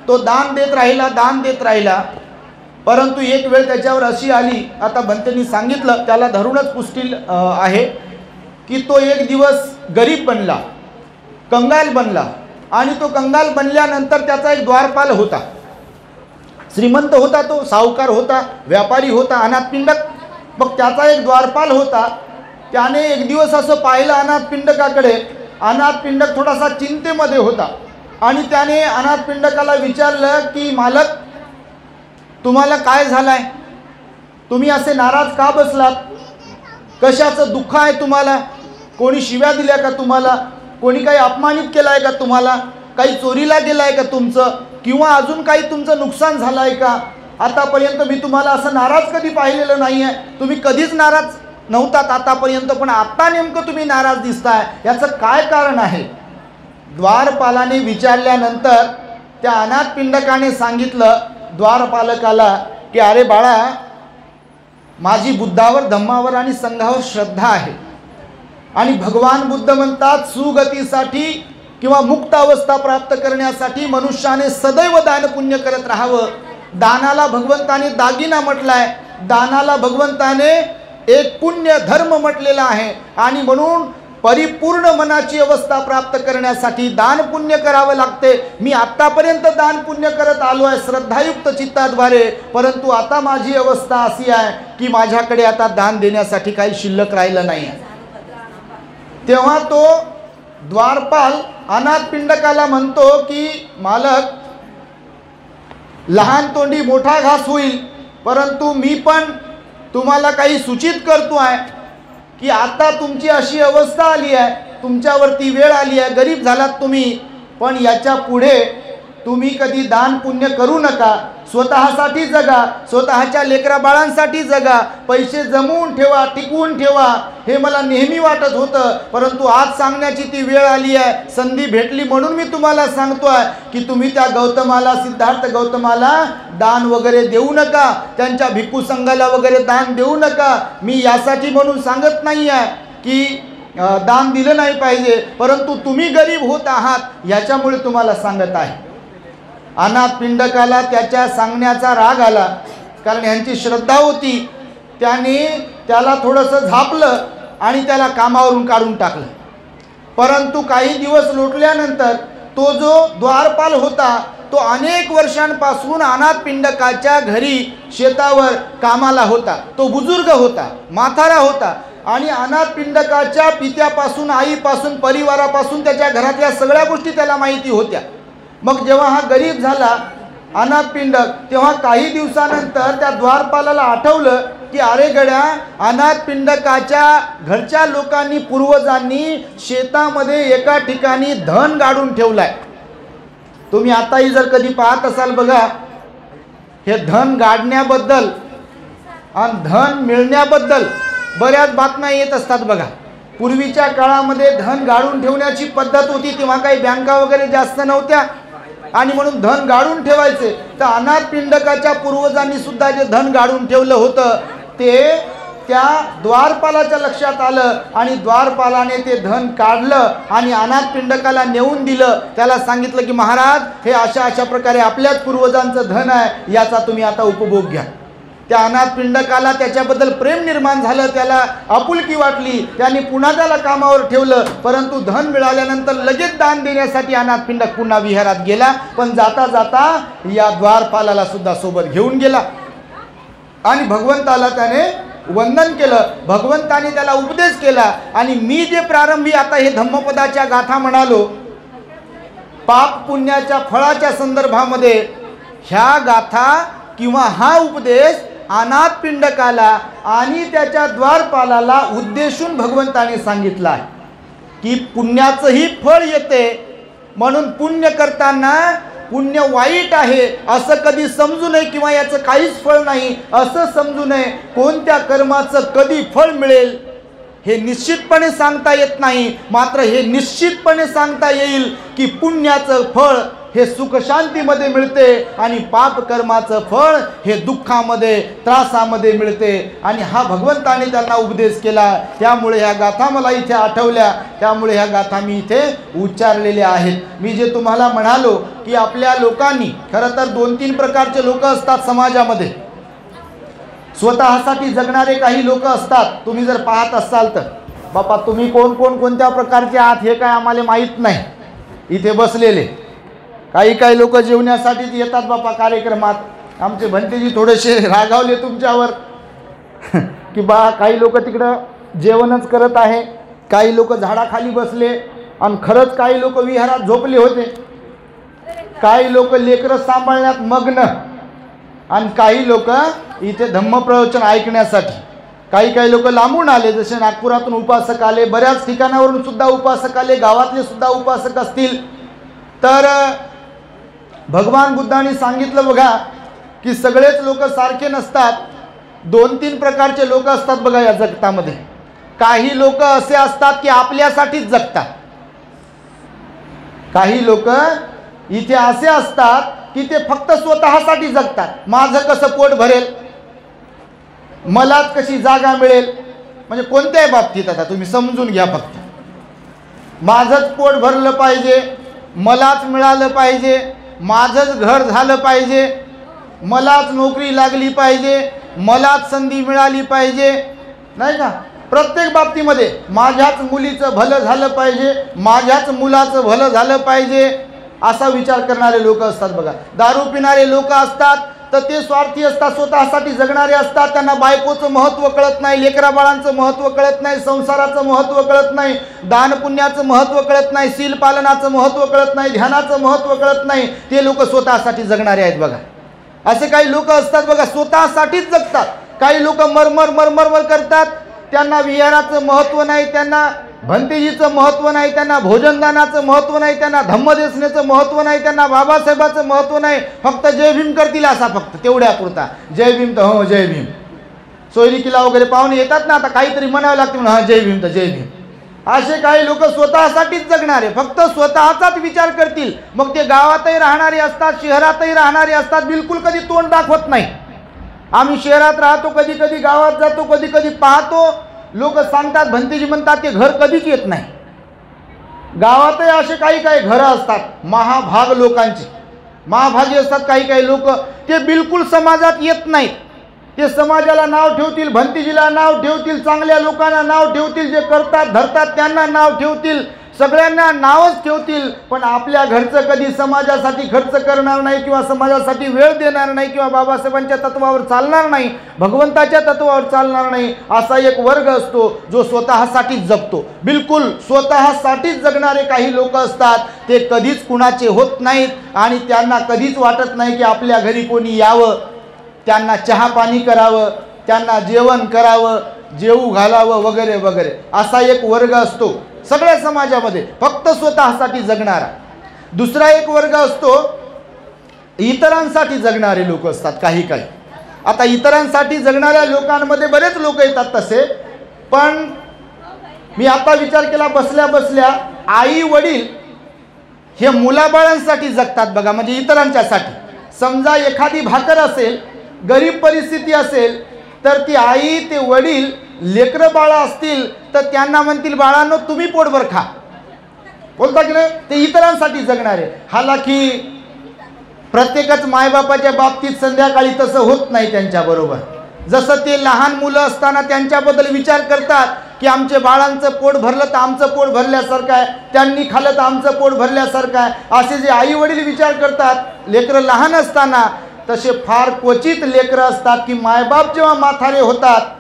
तो दान देत राहिला परंतु एक वेळ त्याच्यावर अशी आली, आता भंतेंनी सांगितलं त्याला धरूनच पुष्टी आहे की तो एक दिवस गरीब बनला, कंगाल बनला आणि तो कंगाल बनल्यानंतर त्याचा एक द्वारपाल होता, श्रीमंत होता, तो सावकार होता, व्यापारी होता, अनाथ पिंडक, मग त्याचा एक द्वारपाल होता। त्याने एक दिवस असं पाहिलं अनाथ पिंडकाकडे, अनाथ पिंडक थोडासा चिंतेमध्ये होता आणि त्याने अनाथ पिंडकाला विचारलं की मालक तुम्हाला काय झालंय, तुम्ही असे नाराज का बसलात, कशाचं दुःख आहे तुम्हाला, कोणी शिव्या दिल्या का तुम्हाला, कोणी काही अपमानित केलं आहे का तुम्हाला, काही चोरीला गेलं आहे का तुमचं, किंवा अजून काही तुमचं नुकसान झालं आहे का? आतापर्यंत मी तुम्हाला असं नाराज कधी पाहिलेलं नाही आहे, तुम्ही कधीच नाराज नव्हतात आतापर्यंत, पण आता नेमकं तुम्ही नाराज दिसताय, याचं काय कारण आहे? द्वारपालाने विचारल्यानंतर त्या अनाथ पिंडकाने सांगितलं द्वारपालकाला की अरे बाळा, माझी बुद्धावर, धम्मावर आणि संघावर श्रद्धा आहे आणि भगवान बुद्ध म्हणतात सुगतीसाठी किंवा मुक्त अवस्था प्राप्त करण्यासाठी मनुष्याने सदैव दान पुण्य करत राहावं। दानाला भगवंताने दागिना म्हटलाय, दानाला भगवंताने एक पुण्य धर्म म्हटलेला आहे आणि म्हणून परिपूर्ण मनाची अवस्था प्राप्त करण्यासाठी दान पुण्य करावं लागते। मी आतापर्यंत दान पुण्य करत आलो आहे श्रद्धायुक्त चित्ताद्वारे, परंतु आता माझी अवस्था अशी आहे की माझ्याकडे आता दान देण्यासाठी काही शिल्लक राहिलं नाही। तेव्हा तो द्वारपाल अनाथ पिंडकाला म्हणतो की मालक, लहान तोंडी मोठा घास होईल, परंतु मी पण तुम्हाला काही सूचित करतो आहे की आता तुमची अशी अवस्था आली आहे, तुमच्यावरती वेळ आली आहे, गरीब झालात तुम्ही, पण याच्या पुढे तुम्ही कधी दान पुण्य करू नका, स्वतःसाठी जगा, स्वतःच्या लेकरा बाळांसाठी जगा, पैसे जमवून ठेवा, टिकवून ठेवा, हे मला नेहमी वाटत होतं, परंतु आज सांगण्याची ती वेळ आली आहे, संधी भेटली म्हणून मी तुम्हाला सांगतोय की तुम्ही त्या गौतमाला, सिद्धार्थ गौतमाला दान वगैरे देऊ नका, त्यांच्या भिक्खू संघाला वगैरे दान देऊ नका। मी यासाठी म्हणून सांगत नाही आहे की दान दिलं नाही पाहिजे, परंतु तुम्ही गरीब होत आहात याच्यामुळे तुम्हाला सांगत आहे। अनाथ पिंडकाला त्याच्या सांगण्याचा राग आला, कारण यांची श्रद्धा होती, त्याने त्याला थोडंसं झापलं आणि त्याला कामावरून काढून टाकलं। परंतु काही दिवस लोटल्यानंतर तो जो द्वारपाल होता तो अनेक वर्षांपासून अनाथपिंडकाच्या घरी शेतावर कामाला होता. तो बुजुर्ग होता, म्हातारा होता आणि अनाथपिंडकाच्या पित्यापासून, आईपासून, परिवारापासून, त्याच्या घरातल्या सगळ्या गोष्टी त्याला माहिती होत्या. मग जेव्हा हा गरीब झाला अनाथपिंडक, तेव्हा काही दिवसानंतर त्या द्वारपालाला आठवलं की अरे गड्या, अनाथपिंडकाच्या घरच्या लोकांनी, पूर्वजांनी शेतामध्ये एका ठिकाणी धन गाडून ठेवलाय. तुम्ही आताही जर कधी पाहत असाल बघा, हे धन गाडण्याबद्दल आणि धन मिळण्याबद्दल बऱ्याच बातम्या येत असतात बघा. पूर्वीच्या काळामध्ये धन गाडून ठेवण्याची पद्धत होती, तेव्हा काही बँका वगैरे जास्त नव्हत्या आणि म्हणून धन गाडून ठेवायचे. तर अनाथपिंडकाच्या पूर्वजांनी सुद्धा जे धन गाडून ठेवलं होतं ते त्या द्वारपालाच्या लक्षात आलं आणि द्वारपालाने ते धन काढलं आणि अनाथपिंडकाला नेऊन दिलं. त्याला सांगितलं की महाराज, हे अशा अशा प्रकारे आपल्याच पूर्वजांचं धन आहे, याचा तुम्ही आता उपभोग घ्या. त्या अनाथपिंडकाला त्याच्याबद्दल प्रेम निर्माण झालं, त्याला आपुलकी वाटली, त्यांनी पुन्हा त्याला कामावर ठेवलं. परंतु धन मिळाल्यानंतर लगेच दान देण्यासाठी अनाथपिंडक पुन्हा विहारात गेला, पण जाता जाता या द्वारपालाला सुद्धा सोबत घेऊन गेला आणि भगवंताला त्याने वंदन केलं. भगवंताने त्याला उपदेश केला आणि मी जे प्रारंभी आता हे धम्मपदाच्या गाथा म्हणालो, पाप पुण्याच्या फळाच्या संदर्भामध्ये ह्या गाथा किंवा हा उपदेश अनाथपिंडकाला आणि त्याच्या द्वारपालाला उद्देशून भगवंताने सांगितलं आहे की पुण्याचंही फळ येते, म्हणून पुण्य करताना पुण्य वाईट आहे असं कधी समजू नये किंवा याचं काहीच फळ नाही असं समजू नये. कोणत्या कर्माचं कधी फळ मिळेल हे निश्चितपणे सांगता येत नाही, मात्र हे निश्चितपणे सांगता येईल की पुण्याचं फळ हे सुखशांतीमध्ये मिळते आणि पाप कर्माचं फळ हे दुःखामध्ये, त्रासामध्ये मिळते. आणि हा भगवंताने त्यांना उपदेश केला. त्यामुळे ह्या गाथा मला इथे आठवल्या, त्यामुळे ह्या गाथा मी इथे उच्चारलेल्या आहेत. मी जे तुम्हाला म्हणालो की आपल्या लोकांनी, खरं तर 2-3 प्रकारचे लोक असतात समाजामध्ये. स्वतःसाठी जगणारे काही लोक असतात. तुम्ही जर पाहत असाल तर बापा, तुम्ही कोण कोण कोणत्या प्रकारचे आहात हे काय आम्हाला माहीत नाही. इथे बसलेले काही लोक जेवण्यासाठीच येतात बापा कार्यक्रमात. आमचे भंतेजी थोडेसे रागावले तुमच्यावर की बा काही लोक तिकडं जेवणच करत आहे, काही लोक झाडाखाली बसले आणि खरंच काही लोक विहारात झोपले होते, काही लोक लेकरं सांभाळण्यात मग्न आणि काही लोक इथे धम्मप्रवचन ऐकण्यासाठी. काही लोक लांबून आले, जसे नागपुरातून उपासक आले, बऱ्याच ठिकाणावरून सुद्धा उपासक आले, गावातले सुद्धा उपासक असतील. तर भगवान बुद्धांनी सांगितलं बघा की सगळेच लोक सारखे नसतात. 2-3 प्रकारचे लोक असतात बघा या जगतामध्ये. काही लोक असे असतात की आपल्यासाठीच जगतात. काही लोक इथे असे असतात की ते फक्त स्वतःसाठी जगतात. माझं कसं पोट भरेल, मलाच कशी जागा मिळेल, म्हणजे कोणत्याही बाबतीत आता तुम्ही समजून घ्या, फक्त माझंच पोट भरलं पाहिजे, मलाच मिळालं पाहिजे, माझंच घर झालं पाहिजे, मलाच नोकरी लागली पाहिजे, मलाच संधी मिळाली पाहिजे, नाही का. प्रत्येक बाबतीमध्ये माझ्याच मुलीचं भलं झालं पाहिजे, माझ्याच मुलाचं भलं झालं पाहिजे, असा विचार करणारे लोक असतात बघा. दारू पिणारे लोक असतात तर ते स्वार्थी असतात, स्वतःसाठी जगणारे असतात. त्यांना बायकोचं महत्त्व कळत नाही, लेकराबाळांचं महत्त्व कळत नाही, संसाराचं महत्त्व कळत नाही, दानपुण्याचं महत्त्व कळत नाही, शील पालनाचं महत्त्व कळत नाही, ध्यानाचं महत्त्व कळत नाही. ते लोक स्वतःसाठी जगणारे आहेत बघा. असे काही लोक असतात बघा, स्वतःसाठीच जगतात. काही लोक मरमर करतात, त्यांना विहाराचं महत्त्व नाही, त्यांना भंतेजीचं महत्त्व नाही, त्यांना भोजनदानाचं महत्त्व नाही, त्यांना धम्मदेशनेचं महत्त्व नाही, त्यांना बाबासाहेबाचं महत्त्व नाही. फक्त जय भीम करतील असा, फक्त तेवढ्यापुरता जय भीम तर हो जय भीम. सोयरिकीला वगैरे पाहुणे येतात ना, आता काहीतरी म्हणावं लागतं म्हणून हा जय भीम तर जय भीम. असे काही लोक स्वतःसाठीच जगणारे, फक्त स्वतःचाच विचार करतील. मग ते गावातही राहणारे असतात, शहरातही राहणारे असतात, बिलकुल कधी तोंड दाखवत नाही. आम्ही शहरात राहतो, कधी कधी गावात जातो, कधी कधी पाहतो, लोक सांगतात, भंतेजी म्हणतात ते घर कधीच येत नाही. गावातही असे काही घरं असतात महाभाग लोकांचे, महाभागी असतात काही लोक, ते बिलकुल समाजात येत नाहीत. ते समाजाला नाव ठेवतील, भंतेजीला नाव ठेवतील, चांगल्या लोकांना नाव ठेवतील, जे करतात धरतात त्यांना नाव ठेवतील, सगळ्यांना नावच ठेवतील, पण आपल्या घरचं कधी समाजासाठी खर्च करणार नाही किंवा समाजासाठी वेळ देणार नाही किंवा बाबासाहेबांच्या तत्वावर चालणार नाही, भगवंताच्या तत्वावर चालणार नाही. असा एक वर्ग असतो जो स्वतःसाठीच जगतो. बिलकुल स्वतःसाठीच जगणारे काही लोक असतात, ते कधीच कुणाचे होत नाहीत आणि त्यांना कधीच वाटत नाही की आपल्या घरी कोणी यावं, त्यांना चहा पाणी करावं, त्यांना जेवण करावं, जेवू घालावं वगैरे वगैरे. असा एक वर्ग असतो सगळ्या समाजामध्ये, फक्त स्वतःसाठी जगणारा. दुसरा एक वर्ग असतो इतरांसाठी जगणारे लोक असतात काही काही. आता इतरांसाठी जगणाऱ्या लोकांमध्ये बरेच लोक येतात तसे, पण मी आता विचार केला बसल्या बसल्या, आई वडील हे मुलाबाळांसाठी जगतात बघा, म्हणजे इतरांच्यासाठी. समजा एखादी भाकर असेल, गरीब परिस्थिती असेल, तर ती आई ते वडील लेकरं बाळा असतील तर त्यांना म्हणतील बाळांनो तुम्ही पोटभर खा, बोलता की नाही. ते इतरांसाठी जगणारे. हालाकी प्रत्येकच मायबापाच्या बाबतीत संध्याकाळी तसं होत नाही त्यांच्याबरोबर. जसं ते लहान मुलं असताना त्यांच्याबद्दल विचार करतात की आमच्या बाळांचं पोट भरलं तर आमचं पोट भरल्यासारखं आहे, त्यांनी खाल्लं तर आमचं पोट भरल्यासारखं आहे, असे जे आई वडील विचार करतात लेकरं लहान असताना, तसे फार क्वचित लेकरं असतात की मायबाप जेव्हा म्हातारे होतात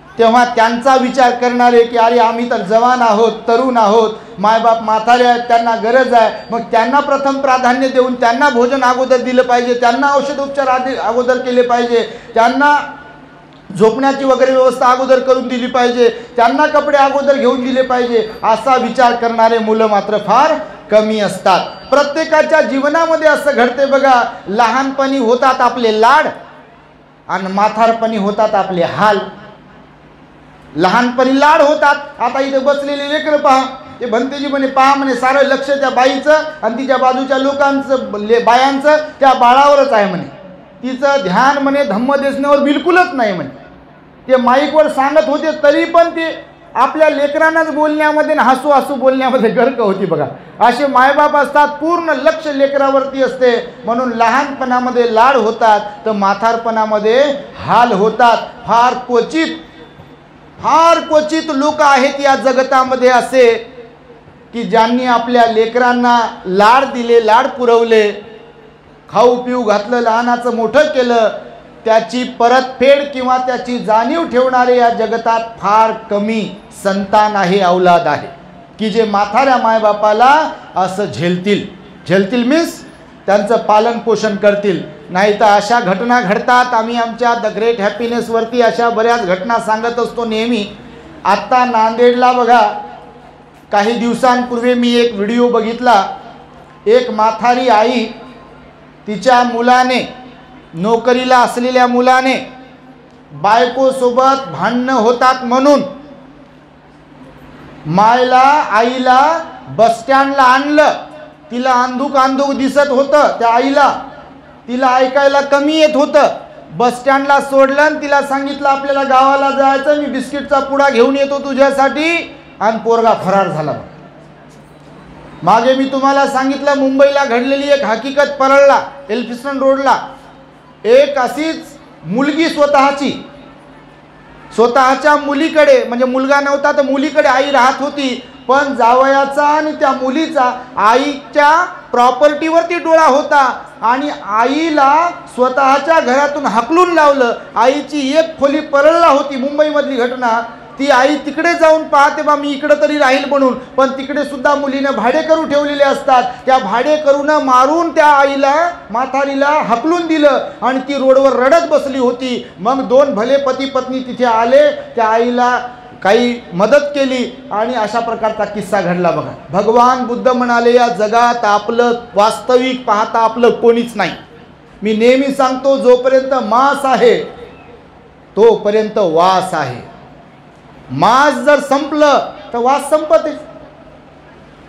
तेव्हा त्यांचा विचार करणारे की अरे आम्ही तर जवान आहोत, तरुण आहोत, मायबाप म्हातारे आहेत, त्यांना गरज आहे, मग त्यांना प्रथम प्राधान्य देऊन त्यांना भोजन अगोदर दिलं पाहिजे, त्यांना औषधोपचार अगोदर केले पाहिजे, त्यांना झोपण्याची वगैरे व्यवस्था अगोदर करून दिली पाहिजे, त्यांना कपडे अगोदर घेऊन दिले पाहिजे. असा विचार करणारे मुलं मात्र फार कमी असतात. प्रत्येकाच्या जीवनामध्ये असं घडते बघा, लहानपणी होतात आपले लाड आणि म्हातारपणी होतात आपले हाल. लहानपणी लाड होतात. आता इथे बसलेले लेकरं पहा, ते भंतेजी म्हणे पहा म्हणे सारं लक्ष त्या बाईचं आणि तिच्या बाजूच्या लोकांचं बायांचं त्या बाळावरच आहे म्हणे, तिचं ध्यान म्हणे धम्मदेशनावर बिलकुलच नाही म्हणे. ते माईकवर सांगत होते तरी पण ते आपल्या लेकरांनाच बोलण्यामध्ये हसू हसू बोलण्यामध्ये गर्क होती बघा. असे मायबाप असतात, पूर्ण लक्ष लेकरावरती असते. म्हणून लहानपणामध्ये लाड होतात तर म्हातारपणामध्ये हाल होतात. फार क्वचित लोक आहेत या जगतामध्ये असे की ज्यांनी आपल्या लेकरांना लाड दिले, लाड पुरवले, खाऊ पिऊ घातलं, लहानाचं मोठं केलं, त्याची परतफेड किंवा त्याची जाणीव ठेवणारे या जगतात फार कमी संतान आहे, औलाद आहे की जे म्हाताऱ्या मायबापाला असं झेलतील मीन्स त्यांचं पालन पोषण करतील. नाही तर अशा घटना घडतात. आम्ही आमच्या द ग्रेट हॅपीनेसवरती अशा बऱ्याच घटना सांगत असतो नेहमी. आत्ता नांदेडला बघा, काही दिवसांपूर्वी मी एक व्हिडिओ बघितला. एक म्हातारी आई तिच्या मुलाने, नोकरीला असलेल्या मुलाने, बायकोसोबत भांडणं होतात म्हणून आईला बसस्टँडला आणलं. तिला अंधूक दिसत होतं त्या आईला, तिला ऐकायला कमी येत होतं. बसस्टँडला सोडलं आणि तिला सांगितलं आपल्याला गावाला जायचं, मी बिस्किटचा पुडा घेऊन येतो तुझ्यासाठी, आणि पोरगा फरार झाला. मागे मी तुम्हाला सांगितलं मुंबईला घडलेली एक हकीकत परळला, एल्फिस्टन रोडला. एक अशीच मुलगी स्वतःच्या मुलीकडे, म्हणजे मुलगा नव्हता तर मुलीकडे आई राहत होती, पण जावयाचा आणि त्या मुलीचा आईच्या प्रॉपर्टीवरती डोळा होता आणि आईला स्वतःच्या घरातून हाकलून लावलं. आईची एक खोली परळला होती, मुंबईमधली घटना. ती आई तिकडे जाऊन पाहते बा मी इकडे तरी राहील म्हणून, पण तिकडे सुद्धा मुलीने भाडेकरू ठेवलेले असतात. त्या भाडेकरूनं मारून त्या आईला, म्हातारीला हाकलून दिलं आणि ती रोडवर रडत बसली होती. मग दोन भले पती पत्नी तिथे आले, त्या आईला काही मदत केली आणि अशा प्रकारचा किस्सा घडला बघा. भगवान बुद्ध म्हणाले या जगात आपलं वास्तविक पाहता आपलं कोणीच नाही. मी नेहमी सांगतो जोपर्यंत मांस आहे तोपर्यंत वास आहे. मांस जर संपलं तर वास संपते.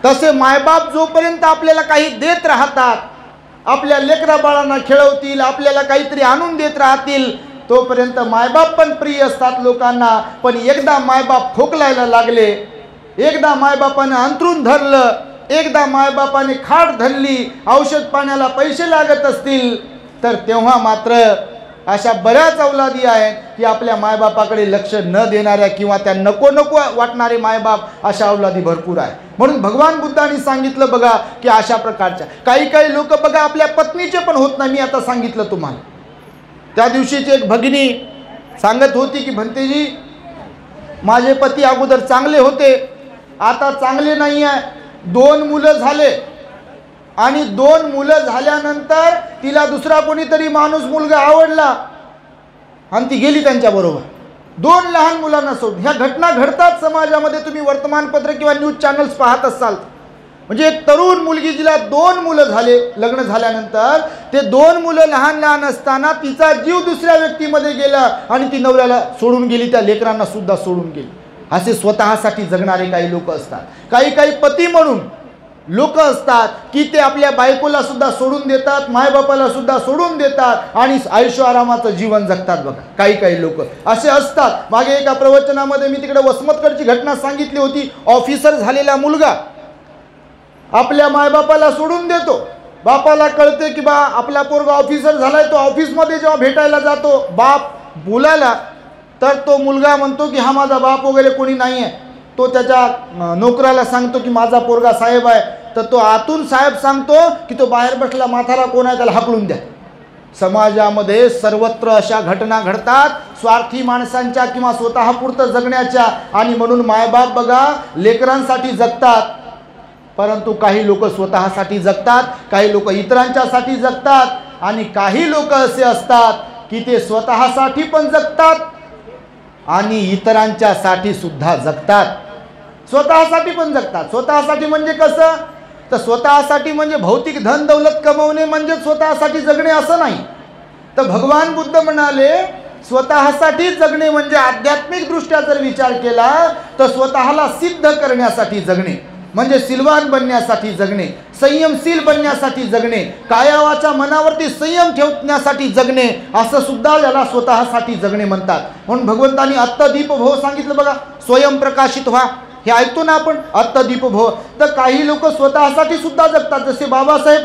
तसे मायबाप जोपर्यंत आपल्याला काही देत राहतात, आपल्या लेकरा बाळांना खेळवतील, आपल्याला काहीतरी आणून देत राहतील, तोपर्यंत मायबाप पण प्रिय असतात लोकांना. पण एकदा मायबाप खोकलायला लागले, एकदा मायबापाने अंथरूण धरलं, एकदा मायबापाने खाट धरली, औषध पाण्याला पैसे लागत असतील, तर तेव्हा मात्र अशा बऱ्याच अवलादी आहेत की आपल्या मायबापाकडे लक्ष न देणाऱ्या किंवा त्या नको नको वाटणारे मायबाप अशा अवलादी भरपूर आहे. म्हणून भगवान बुद्धांनी सांगितलं बघा की अशा प्रकारच्या काही लोक बघा आपल्या पत्नीचे पण होत नाही. मी आता सांगितलं तुम्हाला, त्या दिवशीची एक भगिनी सांगत होती की भंतेजी माझे पती अगोदर चांगले होते, आता चांगले नाही आहे. 2 मुलं झाले आणि 2 मुलं झाल्यानंतर तिला दुसरा कोणीतरी माणूस मुलगा आवडला आणि ती गेली त्यांच्याबरोबर 2 लहान मुलांना सोडून. ह्या घटना घडतात समाजामध्ये. तुम्ही वर्तमानपत्र किंवा न्यूज चॅनल्स पाहत असाल. म्हणजे एक तरुण मुलगी जिला 2 मुलं झाले, लग्न झाल्यानंतर ते 2 मुलं लहान लहान असताना तिचा जीव दुसऱ्या व्यक्तीमध्ये गेला आणि ती नवऱ्याला सोडून गेली, त्या लेकरांना सुद्धा सोडून गेली. असे स्वतःसाठी जगणारे काही लोक असतात. काही पती म्हणून लोक असतात की ते आपल्या बायकोला सुद्धा सोडून देतात, मायबापाला सुद्धा सोडून देतात आणि आयुष्य आरामाचं जीवन जगतात. बघा काही लोक असे असतात. मागे एका प्रवचनामध्ये मी तिकडे वसमतकडची घटना सांगितली होती. ऑफिसर झालेला मुलगा आपल्या मायबापाला सोडून देतो. बापाला कळते की बा आपला पोरगा ऑफिसर झालाय, तो ऑफिसमध्ये जेव्हा भेटायला जातो बाप बोलायला, तर तो मुलगा म्हणतो की हा माझा बाप वगैरे कोणी नाही आहे. तो त्याच्या नोकराला सांगतो की माझा पोरगा साहेब आहे. तर तो आतून साहेब सांगतो की तो बाहेर बसला म्हातारा कोण आहे त्याला हाकलून द्या. समाजामध्ये सर्वत्र अशा घटना घडतात, स्वार्थी माणसांच्या किंवा स्वतःपुरतं जगण्याच्या. आणि म्हणून मायबाप बघा लेकरांसाठी जगतात, परंतु काही लोक स्वतःसाठी जगतात, काही लोक इतरांच्यासाठी जगतात आणि काही लोक असे असतात की ते स्वतःसाठी पण जगतात आणि इतरांच्यासाठी सुद्धा जगतात. स्वतःसाठी पण जगतात. स्वतःसाठी म्हणजे कसं, तर स्वतःसाठी म्हणजे भौतिक धन दौलत कमवणे म्हणजे स्वतःसाठी जगणे असं नाही. तर भगवान बुद्ध म्हणाले स्वतःसाठी जगणे म्हणजे आध्यात्मिक दृष्ट्या जर विचार केला तर स्वतःला सिद्ध करण्यासाठी जगणे म्हणजे सिलवान बनण्यासाठी जगणे, संयमशील बनण्यासाठी जगणे, कायावाच्या मनावरती संयम ठेवण्यासाठी जगणे, असं सुद्धा याला स्वतःसाठी जगणे म्हणतात. म्हणून भगवंतांनी अत्तदीप भव सांगितलं बघा, स्वयंप्रकाशित व्हा. हे ऐकतो ना आपण, अत्तदीप भव. तर काही लोक स्वतःसाठी सुद्धा जगतात. जसे बाबासाहेब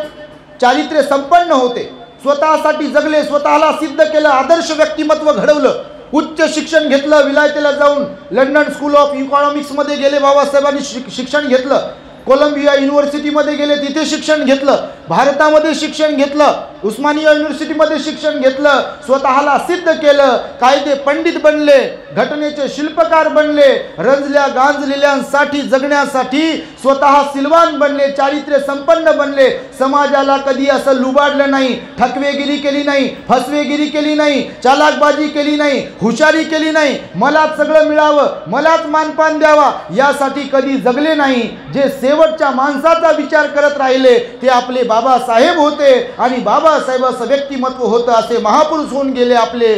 चारित्र्य संपन्न होते, स्वतःसाठी जगले, स्वतःला सिद्ध केलं, आदर्श व्यक्तिमत्व घडवलं, उच्च शिक्षण घेतलं, विलायतेला जाऊन लंडन स्कूल ऑफ इकॉनॉमिक्समध्ये गेले बाबासाहेबांनी शिक्षण घेतलं, कोलंबिया युनिव्हर्सिटीमध्ये गेले तिथे शिक्षण घेतलं, भारतामध्ये शिक्षण घेतलं, उस्मानिया युनिव्हर्सिटीमध्ये शिक्षण घेतलं, स्वतःला सिद्ध केलं, कायदे पंडित बनले, घटनेचे शिल्पकार बनले, रंजल्या गांजलेल्यांसाठी जगण्यासाठी स्वतः सिलवान बनले, चारित्र्य संपन्न बनले, समाजाला कधी असं लुबाडलं नाही, ठकवेगिरी केली नाही, फसवेगिरी केली नाही, चालाकबाजी केली नाही, हुशारी केली नाही, मलाच सगळं मिळावं, मलाच मानपान द्यावा यासाठी कधी जगले नाही. जे शेवटच्या माणसाचा विचार करत राहिले ते आपले बाबासाहेब होते आणि बाबासाहेबांचं व्यक्तिमत्व होतं. असे महापुरुष होऊन गेले आपले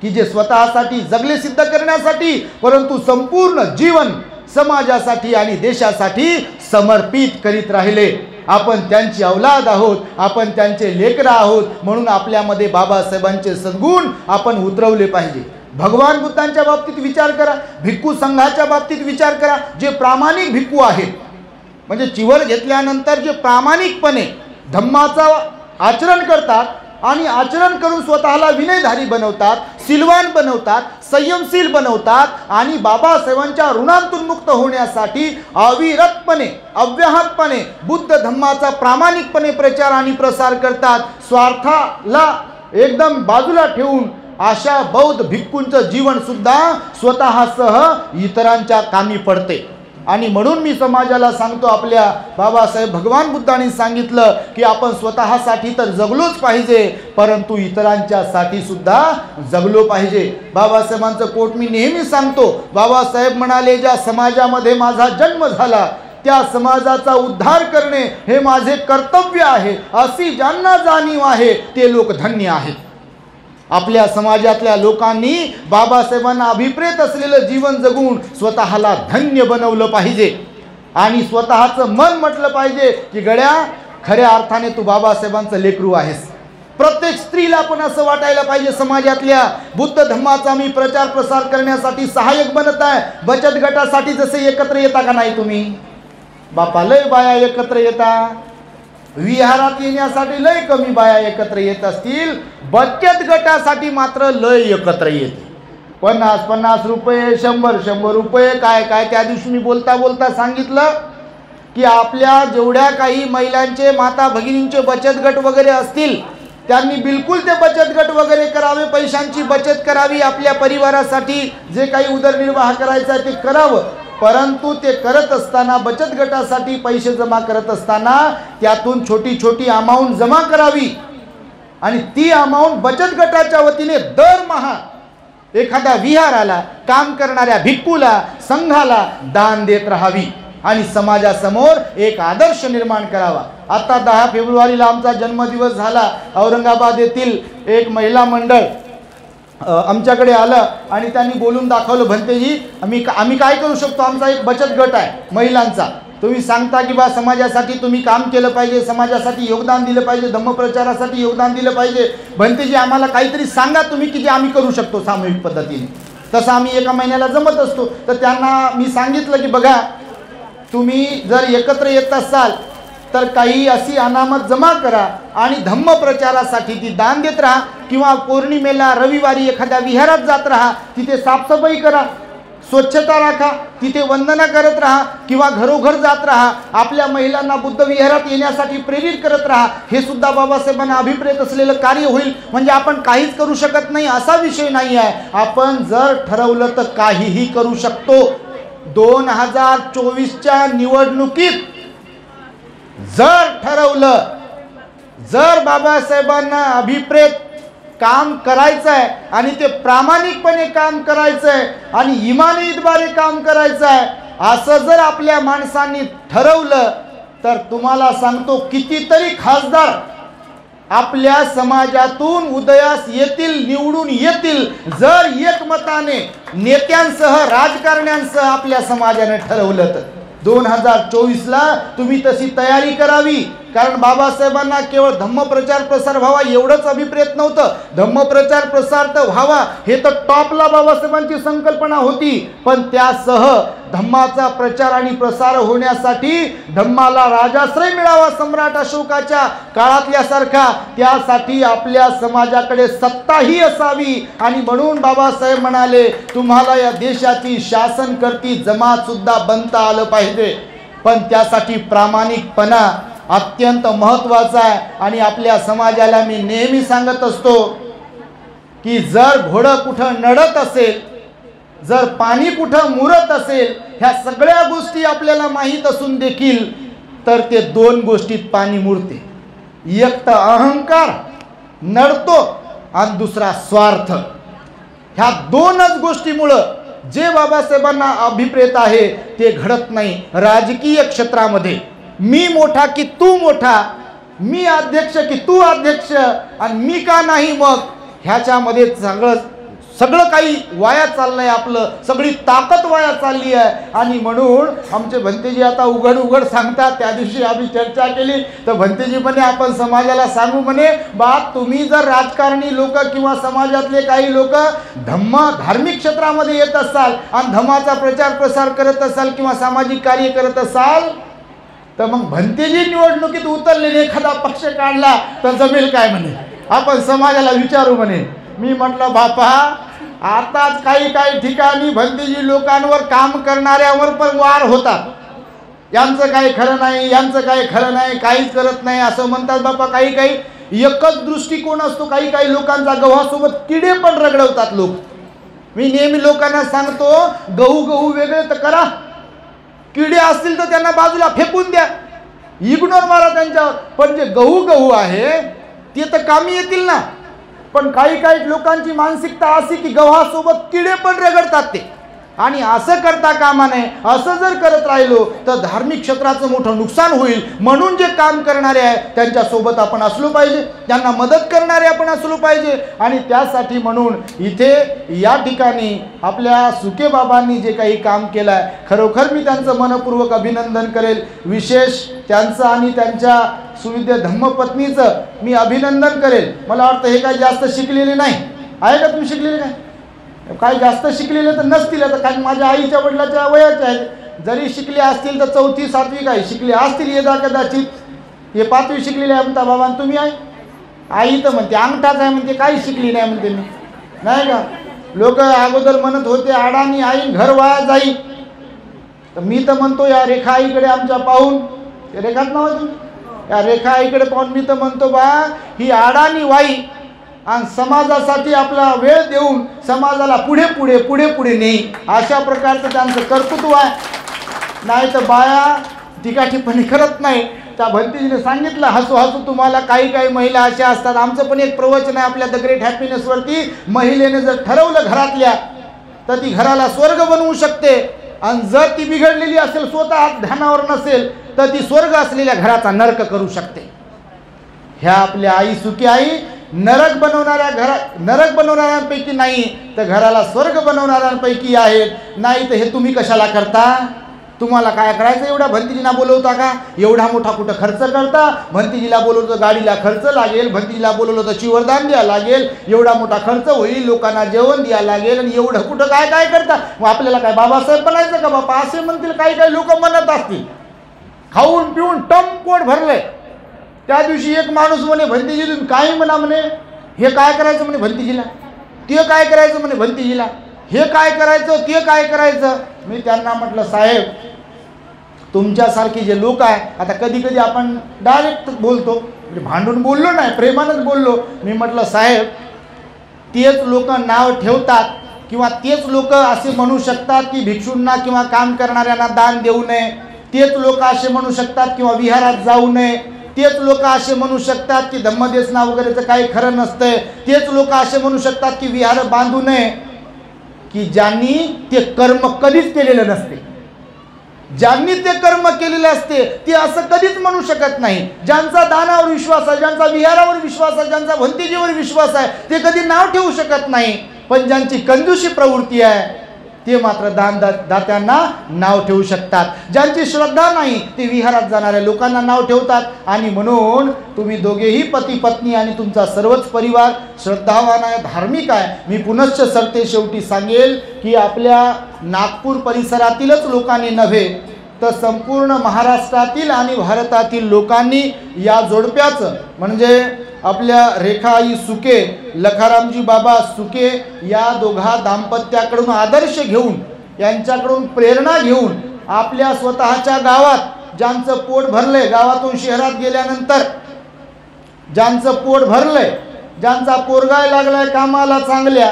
की जे स्वतःसाठी जगले सिद्ध करण्यासाठी, परंतु संपूर्ण जीवन समाजासाठी आणि देशासाठी समर्पित करीत राहिले. आपण त्यांची औलाद आहोत, आपण त्यांचे लेकरं आहोत. म्हणून आपल्यामध्ये बाबासाहेबांचे सद्गुण आपण उतरवले पाहिजे. भगवान बुद्धांच्या बाबतीत विचार करा, भिक्खू संघाच्या बाबतीत विचार करा. जे प्रामाणिक भिक्खू आहेत म्हणजे चिवर घेतल्यानंतर जे प्रामाणिकपणे धम्माचं आचरण करतात आणि आचरण करून स्वतःला विनयधारी बनवतात, सिलवान बनवतात, संयमशील बनवतात आणि बाबासाहेबांच्या ऋणांतून मुक्त होण्यासाठी अविरतपणे अव्याहतपणे बुद्ध धम्माचा प्रामाणिकपणे प्रचार आणि प्रसार करतात. स्वार्थाला एकदम बाजूला ठेवून अशा बौद्ध भिक्खूंचं जीवन सुद्धा स्वतःसह इतरांच्या कामी पडते. आणि म्हणून मी समाजाला सांगतो, आपल्या बाबासाहेब भगवान बुद्धांनी सांगितलं की आपण स्वतःसाठी तर जगलोच पाहिजे, परंतु इतरांच्यासाठी सुद्धा जगलो पाहिजे. बाबासाहेबांचं कोट मी नेहमी सांगतो. बाबासाहेब म्हणाले, ज्या समाजामध्ये माझा जन्म झाला त्या समाजाचा उद्धार करणे हे माझे कर्तव्य आहे. अशी ज्यांना जाणीव आहे ते लोक धन्य आहेत. आपल्या समाजातल्या लोकांनी बाबासाहेबांना अभिप्रेत असलेलं जीवन जगून स्वतःला धन्य बनवलं पाहिजे आणि स्वतःचं मन म्हटलं पाहिजे की गड्या खऱ्या अर्थाने तू बाबासाहेबांचं लेकरू आहेस. प्रत्येक स्त्रीला पण असं वाटायला पाहिजे, समाजातल्या बुद्ध धम्माचा मी प्रचार प्रसार करण्यासाठी सहाय्यक बनत आहे. बचत गटासाठी जसे एकत्र येता का नाही तुम्ही, बापा लय बाया एकत्र येता, विहारात येण्यासाठी लय कमी बाया एकत्र येत असतील, बचत गटासाठी मात्र लय एकत्र येते. 50-50 रुपये, 100-100 रुपये, काय काय. त्या दिवशी मी बोलता बोलता सांगितलं की आपल्या जेवढ्या काही महिलांचे, माता भगिनींचे बचत गट वगैरे असतील त्यांनी बिलकुल ते बचत गट वगैरे करावे, पैशांची बचत करावी, आपल्या परिवारासाठी जे काही उदरनिर्वाह करायचा आहे ते करावं. परंतु ते करत असताना, बचत गटासाठी पैसे जमा करत असताना त्यातून छोटी छोटी अमाऊंट जमा करावी आणि ती अमाऊंट बचत गटाच्या वतीने दरमहा एखाद्या विहाराला, काम करणाऱ्या भिक्खूला, संघाला दान देत राहावी आणि समाजासमोर एक आदर्श निर्माण करावा. आता 10 फेब्रुवारीला आमचा जन्मदिवस झाला. औरंगाबाद येथील एक महिला मंडळ आमच्याकडे आलं आणि त्यांनी बोलून दाखवलं, भंतेजी आम्ही काय करू शकतो, आमचा एक बचत गट आहे महिलांचा, तुम्ही सांगता की बा समाजासाठी तुम्ही काम केलं पाहिजे, समाजासाठी योगदान दिलं पाहिजे, धम्मप्रचारासाठी योगदान दिलं पाहिजे, भंतेजी आम्हाला काहीतरी सांगा तुम्ही की जे आम्ही करू शकतो सामूहिक पद्धतीने. तसं आम्ही एका महिन्याला जमत असतो. तर त्यांना मी सांगितलं की बघा, तुम्ही जर एकत्र येत असाल तर काही अशी अनामत जमा करा आणि धम्मप्रचारासाठी ती दान देत राहा, किंवा पौर्णिमेला, रविवारी एखाद्या विहारात जात राहा, तिथे साफसफाई करा, स्वच्छता राखा, तिथे वंदना करत राहा, किंवा घरोघर जात राहा, आपल्या महिलांना बुद्ध विहारात येण्यासाठी प्रेरित करत राहा. हे सुद्धा बाबासाहेबांना अभिप्रेत असलेलं कार्य होईल. म्हणजे आपण काहीच करू शकत नाही असा विषय नाही आहे. आपण जर ठरवलं तर काहीही करू शकतो. 2024च्या निवडणुकीत जर ठरवलं, जर बाबासाहेबांना अभिप्रेत काम करायचं आहे आणि ते प्रामाणिकपणे काम करायचं आहे आणि इमानीद्वारे काम करायचं आहे, असं जर आपल्या माणसांनी ठरवलं तर तुम्हाला सांगतो कितीतरी खासदार आपल्या समाजातून उदयास येतील, निवडून येतील, जर एकमताने नेत्यांसह, राजकारण्यांसह आपल्या समाजाने ठरवलं तर. 2024ला तुम्ही तशी तयारी करावी. कारण बाबासाहेबांना केवळ धम्मप्रचार प्रसार व्हावा एवढंच अभिप्रेत नव्हतं. धम्मप्रचार प्रसार तर व्हावा हे तर टॉपला बाबासाहेबांची संकल्पना होती, पण त्यासह धम्माचा प्रचार आणि प्रसार होण्यासाठी धम्माला राजाश्रय मिळावा सम्राट अशोकाच्या काळातल्यासारखा, त्यासाठी आपल्या समाजाकडे सत्ताही असावी. आणि म्हणून बाबासाहेब म्हणाले, तुम्हाला या देशाची शासनकर्ती जमात सुद्धा बनता आलं पाहिजे, पण त्यासाठी प्रामाणिकपणा अत्यंत महत्त्वाचा आहे. आणि आपल्या समाजाला मी नेहमी सांगत असतो की जर घोडं कुठं नडत असेल, जर पाणी कुठं मुरत असेल, ह्या सगळ्या गोष्टी आपल्याला माहीत असून देखील तर ते 2 गोष्टीत पाणी मुरते. एक तर अहंकार नडतो आणि दुसरा स्वार्थ. ह्या 2च गोष्टीमुळं जे बाबासाहेबांना अभिप्रेत आहे ते घडत नाही. राजकीय क्षेत्रामध्ये मी मोठा की तू मोठा, मी अध्यक्ष की तू अध्यक्ष, आणि मी का नाही, मग ह्याच्यामध्ये सगळं काही वाया चाललंय, आपलं सगळी ताकद वाया चालली आहे. आणि म्हणून आमचे भंतेजी आता उघड सांगतात. त्या दिवशी आम्ही चर्चा केली तर भंतेजी म्हणे, आपण समाजाला सांगू म्हणे, बा तुम्ही जर राजकारणी लोक किंवा समाजातले काही लोक धार्मिक क्षेत्रामध्ये येत असाल आणि धम्माचा प्रचार प्रसार करत असाल किंवा सामाजिक कार्य करत असाल तर मग भंतेजी निवडणुकीत उतरलेले एखादा पक्ष काढला तर जमेल काय म्हणे, आपण समाजाला विचारू म्हणे. मी म्हटलं, बापा आताच काही ठिकाणी भंतेजी लोकांवर काम करणाऱ्यावर पण वार होतात. यांचं काही खरं नाही, यांचं काही खरं नाही, काहीच करत नाही असं म्हणतात. बापा काही एकच दृष्टिकोन असतो. काही लोकांचा गव्हासोबत किडे पण रगडवतात लोक. मी नेहमी लोकांना सांगतो, गहू वेगळे तर करा, किडे असतील तर त्यांना बाजूला फेकून द्या, इग्नोर मारा त्यांच्यावर. पण जे गहू आहे ते तर कामी येतील ना. पण काही लोकांची मानसिकता अशी की गव्हासोबत किडे पण रगडतात ते, आणि असं करता कामा नये. असं जर करत राहिलो तर धार्मिक क्षेत्राचं मोठं नुकसान होईल. म्हणून जे काम करणारे आहे त्यांच्यासोबत आपण असलो पाहिजे, त्यांना मदत करणारे आपण असलो पाहिजे. आणि त्यासाठी म्हणून इथे या ठिकाणी आपल्या सुके बाबांनी जे काही काम केलं आहे, खरोखर मी त्यांचं मनपूर्वक अभिनंदन करेल. विशेष त्यांचं आणि त्यांच्या सुविद्य धम्मपत्नीचं मी अभिनंदन करेल. मला वाटतं हे काही जास्त शिकलेले नाही आहे का, तुम्ही शिकलेले नाही, काय जास्त शिकलेले तर नसतील. आता काही माझ्या आईच्या वडिलाच्या वयाचे आहेत, जरी शिकले असतील तर 4वी 7वी काही शिकले असतील यदा कदाचित. हे 5वी शिकलेली आहे म्हणता बाबा, तुम्ही आहे? आई तर म्हणते अंगठाच आहे म्हणते, काही शिकली नाही म्हणते मी, नाही का? लोक अगोदर म्हणत होते अडाणी आई घर वाया जाई, तर मी तर म्हणतो या रेखा आईकडे आमच्या पाहून, रेखाच नाव आहे तुम्ही, या रेखा आईकडे पाहून मी तर म्हणतो बा ही अडाणी वाई आणि समाजासाठी आपला वेळ देऊन समाजाला पुढे पुढे पुढे पुढे नेई, अशा प्रकारचं त्यांचं कर्तृत्व आहे. नाही तर बाया टिकाठीपणी करत नाही. त्या भंतीजीने सांगितलं हसू हसू तुम्हाला, काही काही महिला अशा असतात. आमचं पण एक प्रवचन आहे आपल्या द ग्रेट हॅपीनेसवरती, महिलेने जर ठरवलं घरातल्या तर ती घराला स्वर्ग बनवू शकते, आणि जर ती बिघडलेली असेल, स्वतः ध्यानावर नसेल, तर ती स्वर्ग असलेल्या घराचा नरक करू शकते. ह्या आपल्या आई सुखी आई नरक बनवणाऱ्यांपैकी नाही, तर घराला स्वर्ग बनवणाऱ्यांपैकी आहेत. नाही तर हे तुम्ही कशाला करता? तुम्हाला काय करायचं? एवढा भंतीजीला बोलवता का? एवढा मोठा कुठं खर्च करता? भंतीजीला बोलवलं तर गाडीला खर्च लागेल, भंतीजीला बोलवलं तर चिवरदान द्या लागेल, एवढा मोठा खर्च होईल, लोकांना जेवण द्या लागेल, आणि एवढं कुठं काय काय करता? मग आपल्याला काय बाबासाहेब बनायचं का बापा? असे म्हणतील काही काही लोक म्हणत असतील. खाऊन पिऊन टम पोट भरलंय. त्या दिवशी एक माणूस म्हणे भंतीजी तुम्ही काय म्हणा म्हणे, हे काय करायचं म्हणे भंतीजीला, ते काय करायचं म्हणे भंतीजीला, हे काय करायचं ते काय करायचं. मी त्यांना म्हटलं साहेब तुमच्यासारखे जे लोक आहे, आता कधी कधी आपण डायरेक्ट बोलतो, म्हणजे भांडून बोललो नाही, प्रेमानंच बोललो. मी म्हटलं साहेब तेच लोक नाव ठेवतात किंवा तेच लोक असे म्हणू शकतात की भिक्षूंना किंवा काम करणाऱ्यांना दान देऊ नये, तेच लोक असे म्हणू शकतात किंवा विहारात जाऊ नये, तेच लोक असे म्हणू शकतात की धम्मदेसना वगैरेचं काही खरं नसतंय, तेच लोक असे म्हणू शकतात की विहार बांधू नये, की ज्यांनी ते कर्म कधीच केलेलं नसते. ज्यांनी ते कर्म केलेले असते ते असं कधीच म्हणू शकत नाही. ज्यांचा दानावर विश्वास आहे, ज्यांचा विहारावर विश्वास आहे, ज्यांचा भंतीजीवर विश्वास आहे, ते कधी नाव ठेवू शकत नाही. पण ज्यांची कंजूसी प्रवृत्ती आहे ते मात्र दात्यांना नाव ठेवू शकतात. ज्यांची श्रद्धा नाही ते विहारात जाणाऱ्या लोकांना नाव ठेवतात. आणि म्हणून तुम्ही दोघेही पती पत्नी आणि तुमचा सर्वच परिवार श्रद्धावान आहे, धार्मिक आहे. मी पुनश्च सरते शेवटी सांगेल की आपल्या नागपूर परिसरातीलच लोकांनी नव्हे तर संपूर्ण महाराष्ट्रातील आणि भारतातील लोकांनी या जोडप्याचं म्हणजे आपल्या रेखाई सुके, लखारामजी बाबा सुके या दोघा दाम्पत्याकडून आदर्श घेऊन, यांच्याकडून प्रेरणा घेऊन आपल्या स्वतःच्या गावात ज्यांचं पोट भरलंय, गावातून शहरात गेल्यानंतर ज्यांचं पोट भरलंय, ज्यांचा पोरगा लागलाय कामाला चांगल्या,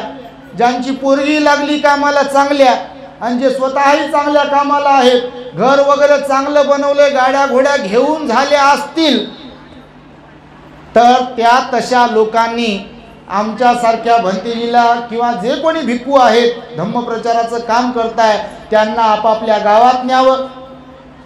ज्यांची पोरगी लागली कामाला चांगल्या, आणि जे स्वतःही चांगल्या कामाला आहेत, घर वगैरे चांगलं बनवलंय, गाड्या घोड्या घेऊन झाल्या असतील, तर त्या तशा लोकांनी आमच्यासारख्या भंतीजीला किंवा जे कोणी भिक्खू आहेत धम्मप्रचाराचं काम करताय त्यांना आपापल्या गावात न्यावं,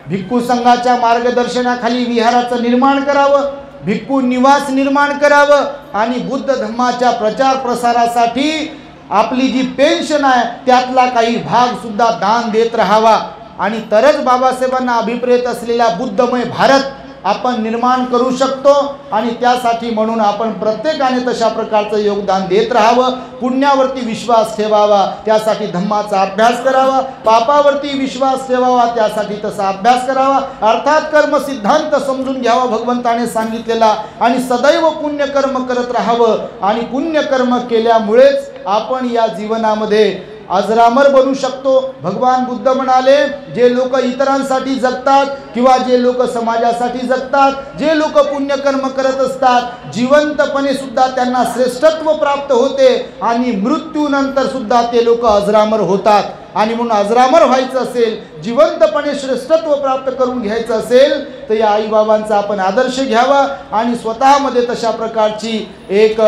भिक्खू संघाच्या मार्गदर्शनाखाली विहाराचं निर्माण करावं, भिक्खू निवास निर्माण करावं, आणि बुद्ध धम्माच्या प्रचार प्रसारासाठी आपली जी पेन्शन आहे त्यातला काही भाग सुद्धा दान देत राहावा. आणि तरच बाबासाहेबांना अभिप्रेत असलेला बुद्धमय भारत आपण निर्माण करू शकतो. आणि त्यासाठी म्हणून आपण प्रत्येकाने तशा प्रकारचं योगदान देत राहावं. पुण्यावरती विश्वास ठेवावा, त्यासाठी धम्माचा अभ्यास करावा. पापावरती विश्वास ठेवावा, त्यासाठी तसा अभ्यास करावा. अर्थात कर्म सिद्धांत समजून घ्यावा भगवंताने सांगितलेला, आणि सदैव पुण्यकर्म करत राहावं. आणि पुण्यकर्म केल्यामुळेच आपण या जीवनामध्ये अजरामर बनू शकतो. भगवान बुद्ध म्हणाले, जे लोक इतरांसाठी जगतात किंवा जे लोक समाजासाठी जगतात, जे लोक पुण्यकर्म करत असतात, जिवंतपणे सुद्धा त्यांना श्रेष्ठत्व प्राप्त होते आणि मृत्यूनंतर सुद्धा ते लोक अजरामर होतात. आणि म्हणून अजरामर व्हायचं असेल, जिवंतपणे श्रेष्ठत्व प्राप्त करून घ्यायचं असेल, तर या आईबाबांचा आपण आदर्श घ्यावा आणि स्वतःमध्ये तशा प्रकारची एक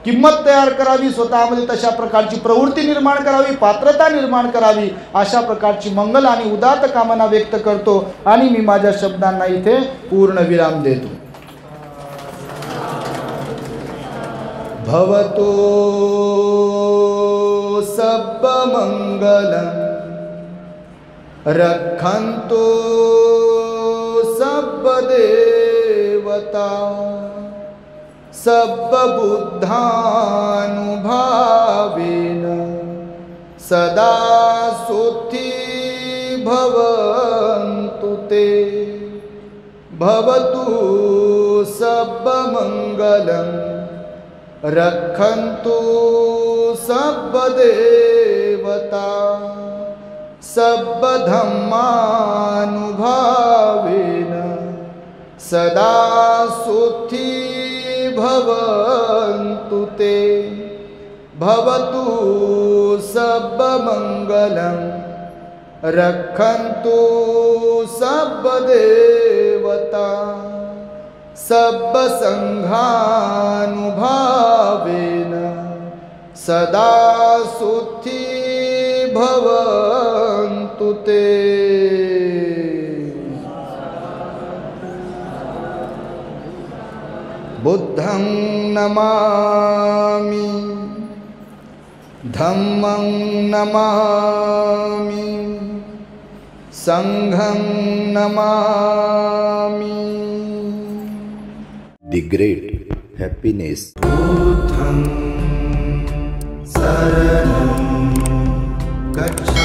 किंमत तयार करावी, स्वतःमध्ये तशा प्रकारची प्रवृत्ती निर्माण करावी, पात्रता निर्माण करावी. अशा प्रकारची मंगल आणि उदात्त कामना व्यक्त करतो आणि मी माझ्या शब्दांना इथे पूर्ण विराम देतो. भवतो सब मंगलम रक्षन्तु सब देवता सब बुद्धानुभावेन सदा सुखी भवन्तु ते. भवतु सर्वमङ्गलं रक्षन्तु सर्वदेवता सर्वधर्मानुभावेन सदा सुखी भवन्तु ते। भवतु सर्वमङ्गलं रक्षन्तु सर्वदेवता सर्वसङ्घानुभावेन सदा सुखी भवन्तु ते। बुद्धं नमामि, धम्मं नमामि, संघं नमामि। The great happiness. बुद्धं शरणं गच्छ।